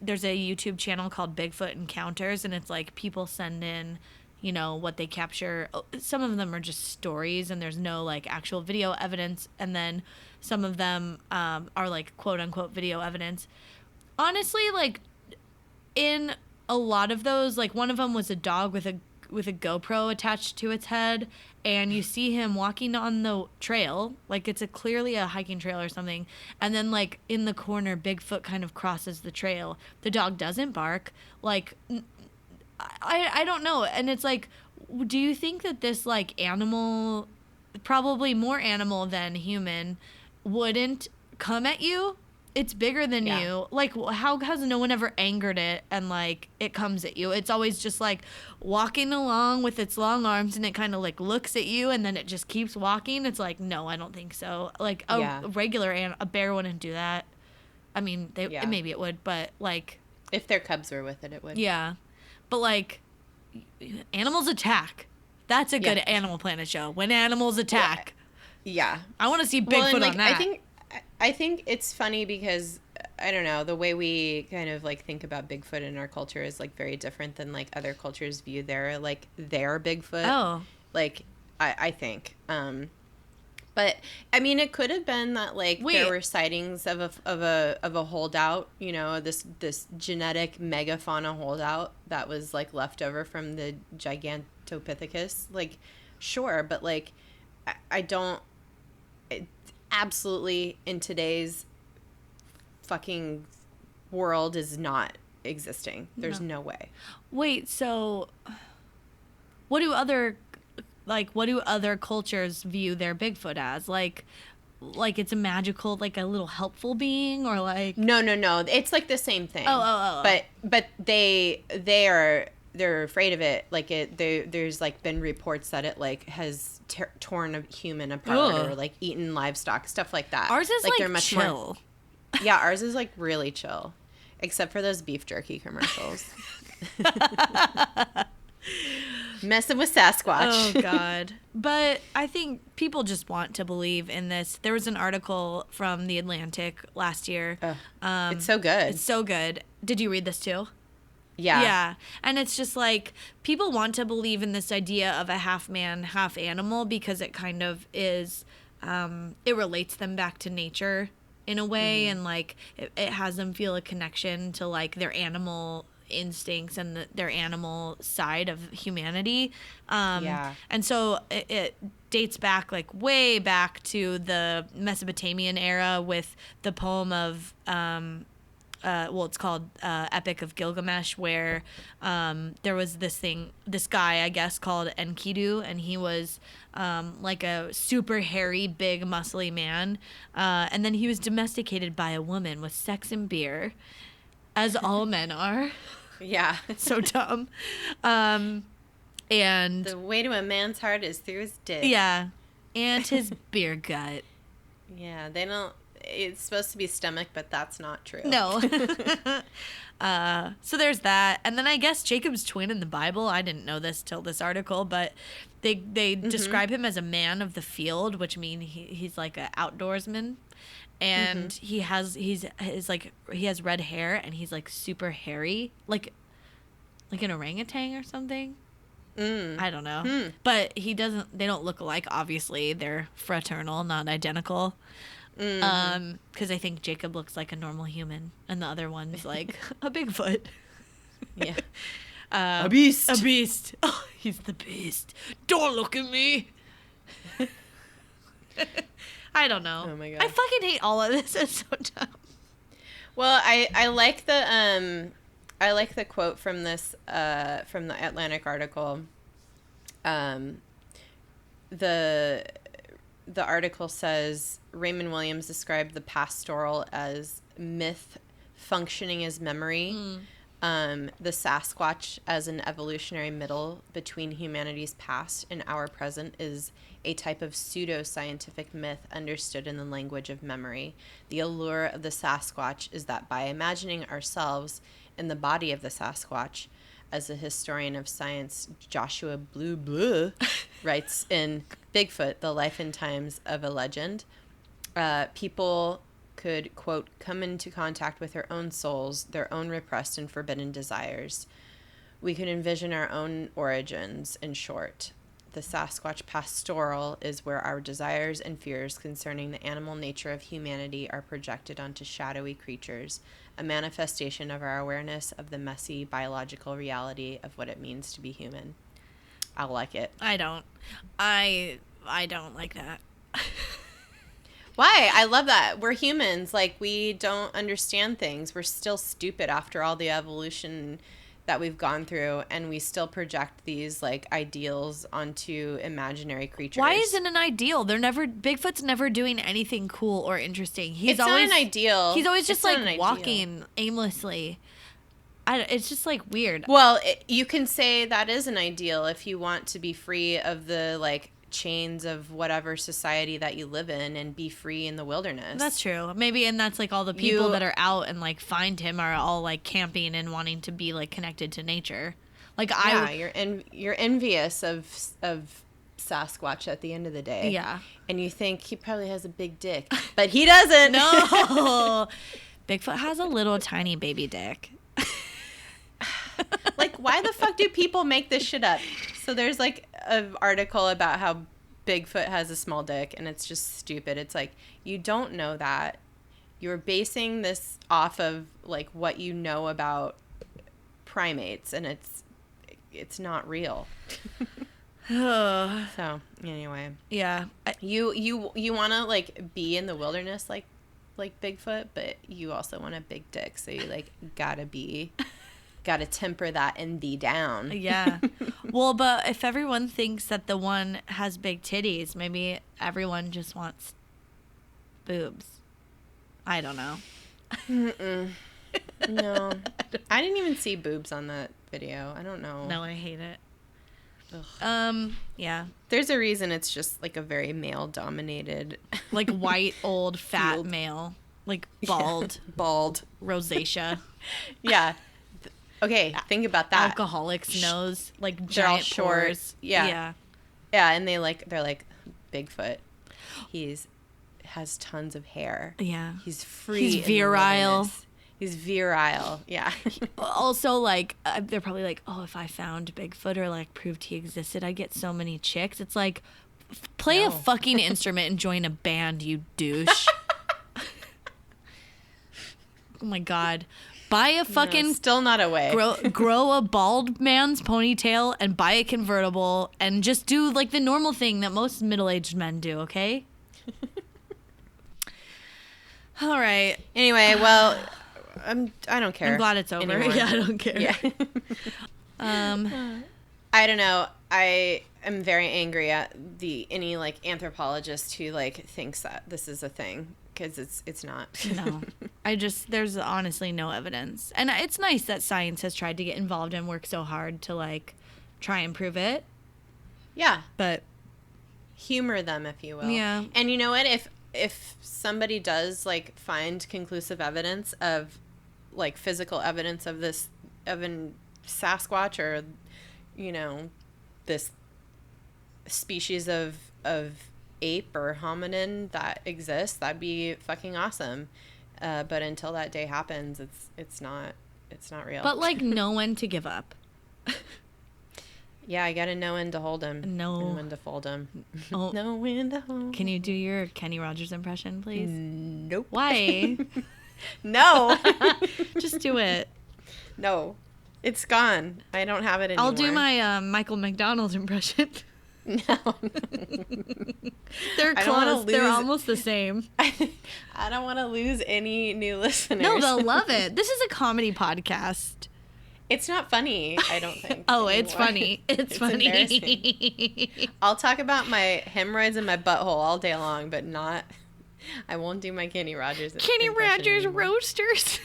there's a YouTube channel called Bigfoot Encounters, and it's like people send in, what they capture. Some of them are just stories, and there's no like actual video evidence. And then some of them are like quote unquote video evidence. Honestly, like in a lot of those, like one of them was a dog with a GoPro attached to its head, and you see him walking on the trail, like it's clearly a hiking trail or something, and then like in the corner Bigfoot kind of crosses the trail. The dog doesn't bark. Like I don't know, and it's like, do you think that this like animal, probably more animal than human, wouldn't come at you? It's bigger than Yeah. you. Like, how has no one ever angered it and like it comes at you? It's always just like walking along with its long arms and it kind of like looks at you and then it just keeps walking. It's like, no, I don't think so. Like Yeah. a bear wouldn't do that. I mean, Yeah. maybe it would, but like, If their cubs were with it, it would. yeah. But like, animals attack. That's a good Yeah. Animal Planet show. When animals attack. Yeah. I want to see Bigfoot Well, and, like, on that. I think it's funny because I don't know, the way we kind of like think about Bigfoot in our culture is like very different than like other cultures view their Bigfoot. Oh. Like I think. But I mean, it could have been that like Wait. there were sightings of a holdout, you know, this genetic megafauna holdout that was like left over from the Gigantopithecus. Like, sure, but like I don't. Absolutely, in today's fucking world, is not existing. There's no way. Wait, so what do other cultures view their Bigfoot as? Like it's a magical, like a little helpful being, or like No. It's like the same thing. Oh. But they're afraid of it. Like there's like been reports that it like has torn a human apart or like eaten livestock, stuff like that. Ours is like they're much chill. Yeah, ours is like really chill, except for those beef jerky commercials. Messing with Sasquatch. Oh God. But I think people just want to believe in this. There was an article from The Atlantic last year. It's so good. It's so good. Did you read this too? Yeah. Yeah. And it's just like people want to believe in this idea of a half man, half animal because it kind of is, it relates them back to nature in a way. And like it has them feel a connection to like their animal instincts and their animal side of humanity. Yeah. And so it dates back like way back to the Mesopotamian era with the poem of, it's called Epic of Gilgamesh, where there was this guy, I guess, called Enkidu, and he was like a super hairy, big, muscly man. And then he was domesticated by a woman with sex and beer, as all men are. Yeah. So dumb. And The way to a man's heart is through his dick. yeah, and his beer gut. Yeah, they don't. It's supposed to be stomach, but that's not true. No. So there's that. And then I guess Jacob's twin in the Bible, I didn't know this till this article, but they describe him as a man of the field, which means he's like an outdoorsman. And he has red hair and he's like super hairy, like an orangutan or something. I don't know. But they don't look alike, obviously. They're fraternal, not identical. Because I think Jacob looks like a normal human, and the other one's like a Bigfoot. Yeah. A beast. A beast. Oh, he's the beast. Don't look at me. I don't know. Oh my God. I fucking hate all of this. It's so dumb. Well, I like the quote from this from the Atlantic article. The article says Raymond Williams described the pastoral as myth functioning as memory, the Sasquatch as an evolutionary middle between humanity's past and our present is a type of pseudo-scientific myth understood in the language of memory. The allure of the Sasquatch is that by imagining ourselves in the body of the Sasquatch, as a historian of science Joshua Blue writes in Bigfoot, The Life and Times of a Legend, people could, quote, come into contact with their own souls, their own repressed and forbidden desires. We could envision our own origins, in short. The Sasquatch pastoral is where our desires and fears concerning the animal nature of humanity are projected onto shadowy creatures, a manifestation of our awareness of the messy biological reality of what it means to be human. I like it. I don't. I don't like that. Why? I love that. We're humans. Like, we don't understand things. We're still stupid after all the evolution that we've gone through, and we still project these like ideals onto imaginary creatures. Why is it an ideal? Bigfoot's never doing anything cool or interesting. It's not an ideal. He's always just It's not an like ideal. walking aimlessly. It's just like weird. Well, you can say that is an ideal if you want to be free of the like chains of whatever society that you live in and be free in the wilderness. That's true. Maybe, and that's like all the people that are out and like find him are all like camping and wanting to be like connected to nature. Like you're envious of Sasquatch at the end of the day. Yeah. And you think he probably has a big dick, but he doesn't. No. Bigfoot has a little tiny baby dick. Like, why the fuck do people make this shit up? So there's like an article about how Bigfoot has a small dick, and it's just stupid. It's like, you don't know that. You're basing this off of like what you know about primates, and it's not real. So anyway, Yeah. you want to like be in the wilderness like Bigfoot, but you also want a big dick, so you like gotta temper that envy down. Yeah. Well, but if everyone thinks that the one has big titties, maybe everyone just wants boobs. I don't know. No, I didn't even see boobs on that video. I don't know. No, I hate it. Ugh. Yeah. There's a reason it's just like a very male dominated, Like white, old, fat Field. male. Like bald, bald. rosacea. Yeah. Okay, think about that. Alcoholic's nose. Like They're all giant short. pores. Yeah. Yeah. Yeah, and they're like Bigfoot. Has tons of hair. Yeah. He's free. He's in the virile. wilderness. He's virile. Yeah. Also, like, they're probably like, oh, if I found Bigfoot or, like, proved he existed, I'd get so many chicks. It's like, play a No. fucking instrument and join a band, you douche. Oh, my God. Buy a fucking... No, still not away. grow a bald man's ponytail and buy a convertible and just do, like, the normal thing that most middle-aged men do, okay? All right. Anyway, well, I don't care. I'm glad it's over. anymore. Yeah, I don't care. Yeah. Um... I don't know. I am very angry at any like anthropologist who like thinks that this is a thing, because it's not. No, there's honestly no evidence. And it's nice that science has tried to get involved and work so hard to like try and prove it. Yeah. But Humor them, if you will. Yeah. And you know what? If somebody does like find conclusive evidence of like physical evidence of this, of an Sasquatch, or, you know, this species of ape or hominin that exists, that'd be fucking awesome. But until that day happens, it's not real. but like know when to give up. Yeah, I gotta know when to hold him. No. And when to fold him. Oh. Know when to hold. Can you do your Kenny Rogers impression, please? Nope. Why? No. Just do it. No. It's gone. I don't have it anymore. I'll do my Michael McDonald impression. No. They're I don't wanna close. They're lose- almost the same. I don't want to lose any new listeners. No, they'll love it. This is a comedy podcast. It's not funny, I don't think. Oh, it's anymore. funny. It's embarrassing. funny. I'll talk about my hemorrhoids and my butthole all day long, but not. I won't do my Kenny Rogers. Kenny impression Rogers anymore. roasters.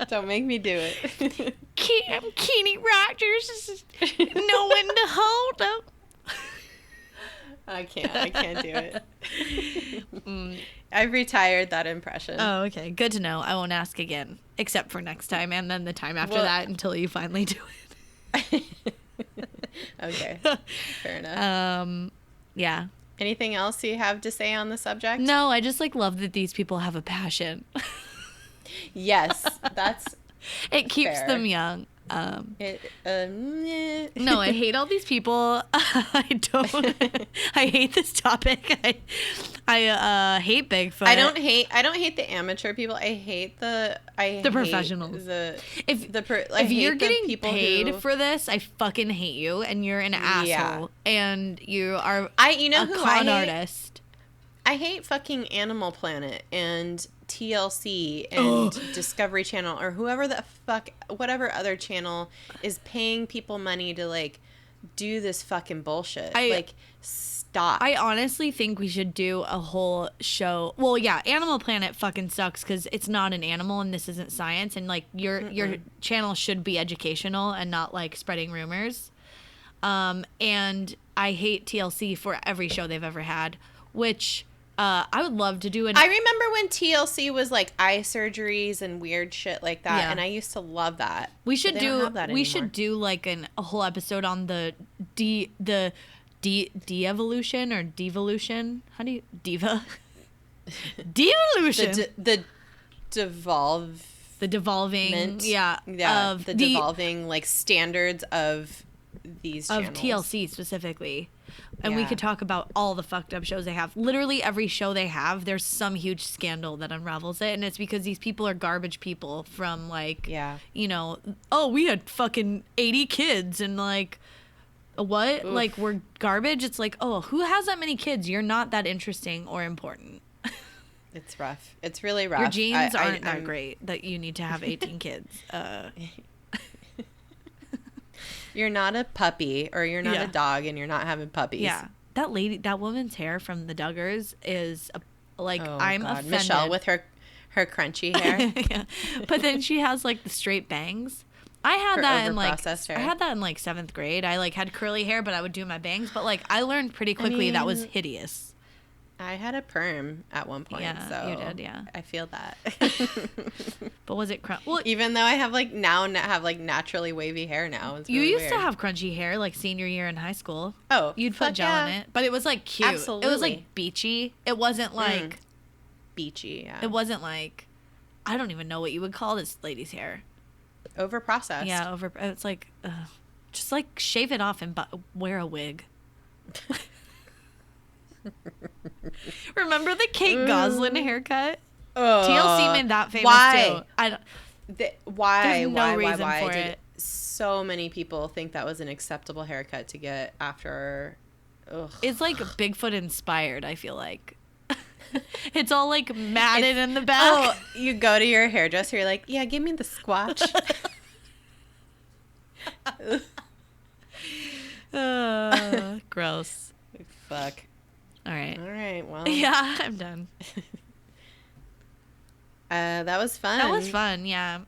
Don't make me do it. Kenny Rogers know when to hold them. I can't do it. I've retired that impression. Oh, okay. Good to know. I won't ask again, except for next time and then the time after Well- that until you finally do it. Okay. Fair enough. Yeah. Anything else you have to say on the subject? No, I just like love that these people have a passion. Yes, that's It keeps Fair. them young. it. No, I hate all these people. I hate this topic. I hate Bigfoot. I don't hate the amateur people. I hate the professionals. If you're getting paid for this, I fucking hate you, and you're an asshole, and you are you know a who con I hate? artist. I hate fucking Animal Planet and TLC and Discovery Channel or whoever the fuck, whatever other channel is paying people money to like do this fucking bullshit. Stop. I honestly think we should do a whole show. Well, yeah, Animal Planet fucking sucks because it's not an animal and this isn't science. And like your channel should be educational and not like spreading rumors. And I hate TLC for every show they've ever had, which I would love to do. I remember when TLC was like eye surgeries and weird shit like that, Yeah. and I used to love that. We should But they don't do. have that We anymore. should do like a whole episode on the de-evolution or devolution. How do you diva? Devolution. the devolve. The devolving, of the devolving like standards of these of channels. TLC specifically. And we Yeah. could talk about all the fucked up shows they have. Literally every show they have, there's some huge scandal that unravels it. And it's because these people are garbage people from like, Yeah. you know, oh, we had fucking 80 kids and like, what? Oof. Like, we're garbage? It's like, oh, who has that many kids? You're not that interesting or important. It's rough. It's really rough. Your genes aren't that I'm- great that you need to have 18 kids. You're not a puppy or you're not Yeah. a dog and you're not having puppies. Yeah. That woman's hair from the Duggars is like, Oh, I'm God. offended. Michelle with her crunchy hair. Yeah. But then she has like the straight bangs. I had Her that in like overprocessed hair. I had that in like 7th grade. I like had curly hair, but I would do my bangs. But like I learned pretty quickly that was mean, hideous. I had a perm at one point. Yeah, so you did, yeah. I feel that. But was it well? Even though I have like have like naturally wavy hair now. It's You really used to weird. have crunchy hair like senior year in high school. Oh, You'd put fuck gel yeah. in it, but it was like cute. It was Absolutely. like beachy. It wasn't like beachy. Yeah. it wasn't like I don't even know what you would call this lady's hair. Overprocessed. Yeah, it's like just like shave it off and wear a wig. Remember the Kate Goslin haircut? TLC made that famous why? too. I don't. Why? There's no reason why for did it. so many people think that was an acceptable haircut to get after? Ugh. It's like Bigfoot inspired. I feel like it's all like matted in the back. Oh, you go to your hairdresser. You're like, yeah, give me the squatch. Gross. Fuck. All right. All right. Well. Yeah, I'm done. That was fun. That was fun. Yeah.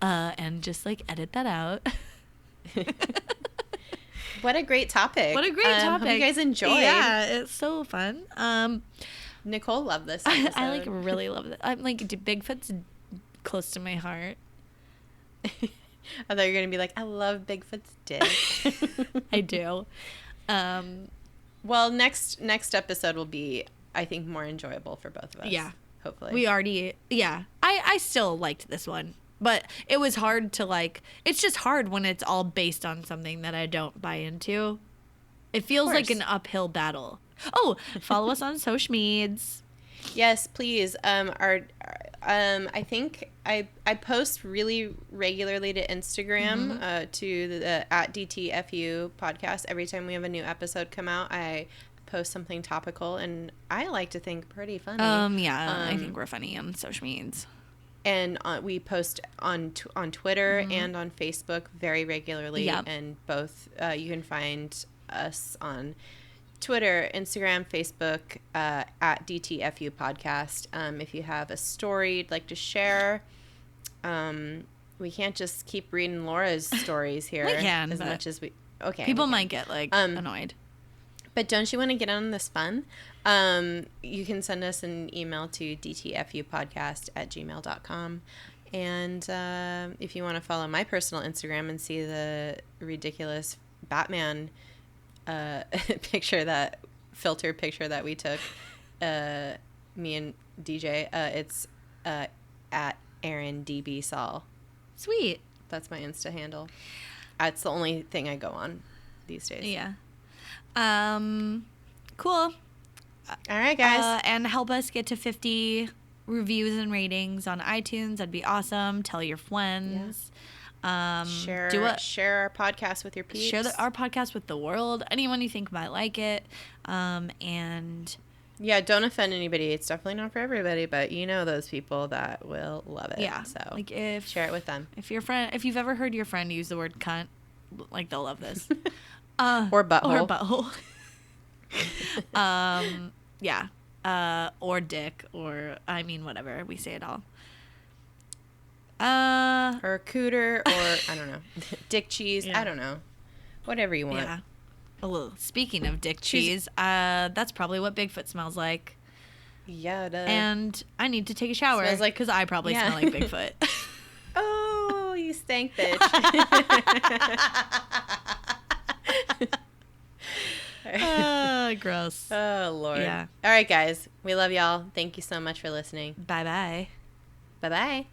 And just like edit that out. What a great topic. What a great topic. Hope you guys enjoyed. Yeah, it's so fun. Nicole loved this I episode. like really love it. I'm like Bigfoot's close to my heart. I thought you were going to be like, I love Bigfoot's dick. I do. Well, next episode will be, I think, more enjoyable for both of us. Yeah. Hopefully. We already, yeah. I still liked this one, but it was hard to like, it's just hard when it's all based on something that I don't buy into. It feels like course. an uphill battle. Oh, follow us on social medias. Yes, please. I think I post really regularly to Instagram, to the at DTFU podcast. Every time we have a new episode come out, I post something topical, and I like to think pretty funny. I think we're funny on social medias. And we post on Twitter and on Facebook very regularly. Yep. And both you can find us on Twitter, Instagram, Facebook, at DTFU Podcast. If you have a story you'd like to share, we can't just keep reading Laura's stories here. We can, as but much as we. Okay. People we can. might get like annoyed. But don't you want to get on this fun? You can send us an email to dtfupodcast@gmail.com. And if you want to follow my personal Instagram and see the ridiculous Batman filter picture that we took, me and DJ, it's at Aaron DB Saul. Sweet. That's my Insta handle. That's the only thing I go on these days. Yeah. Cool. All right, guys. And help us get to 50 reviews and ratings on iTunes. That'd be awesome. Tell your friends. Share our podcast with your peeps. Share our podcast with the world. Anyone you think might like it. And Yeah, don't offend anybody. It's definitely not for everybody, but you know those people that will love it. Yeah. So Like if share it with them. if you've ever heard your friend use the word cunt, like they'll love this. Or butthole. Or butthole. Yeah. Or dick, or I mean whatever. We say it all. Or cooter, or I don't know. Dick cheese. Yeah. I don't know. Whatever you want. Yeah. Well, speaking of dick cheese, that's probably what Bigfoot smells like. Yeah, it does. And I need to take a shower. Smells like- because I probably Yeah. smell like Bigfoot. Oh, you stank, bitch. Gross. Oh, Lord. Yeah. All right, guys. We love y'all. Thank you so much for listening. Bye bye. Bye-bye.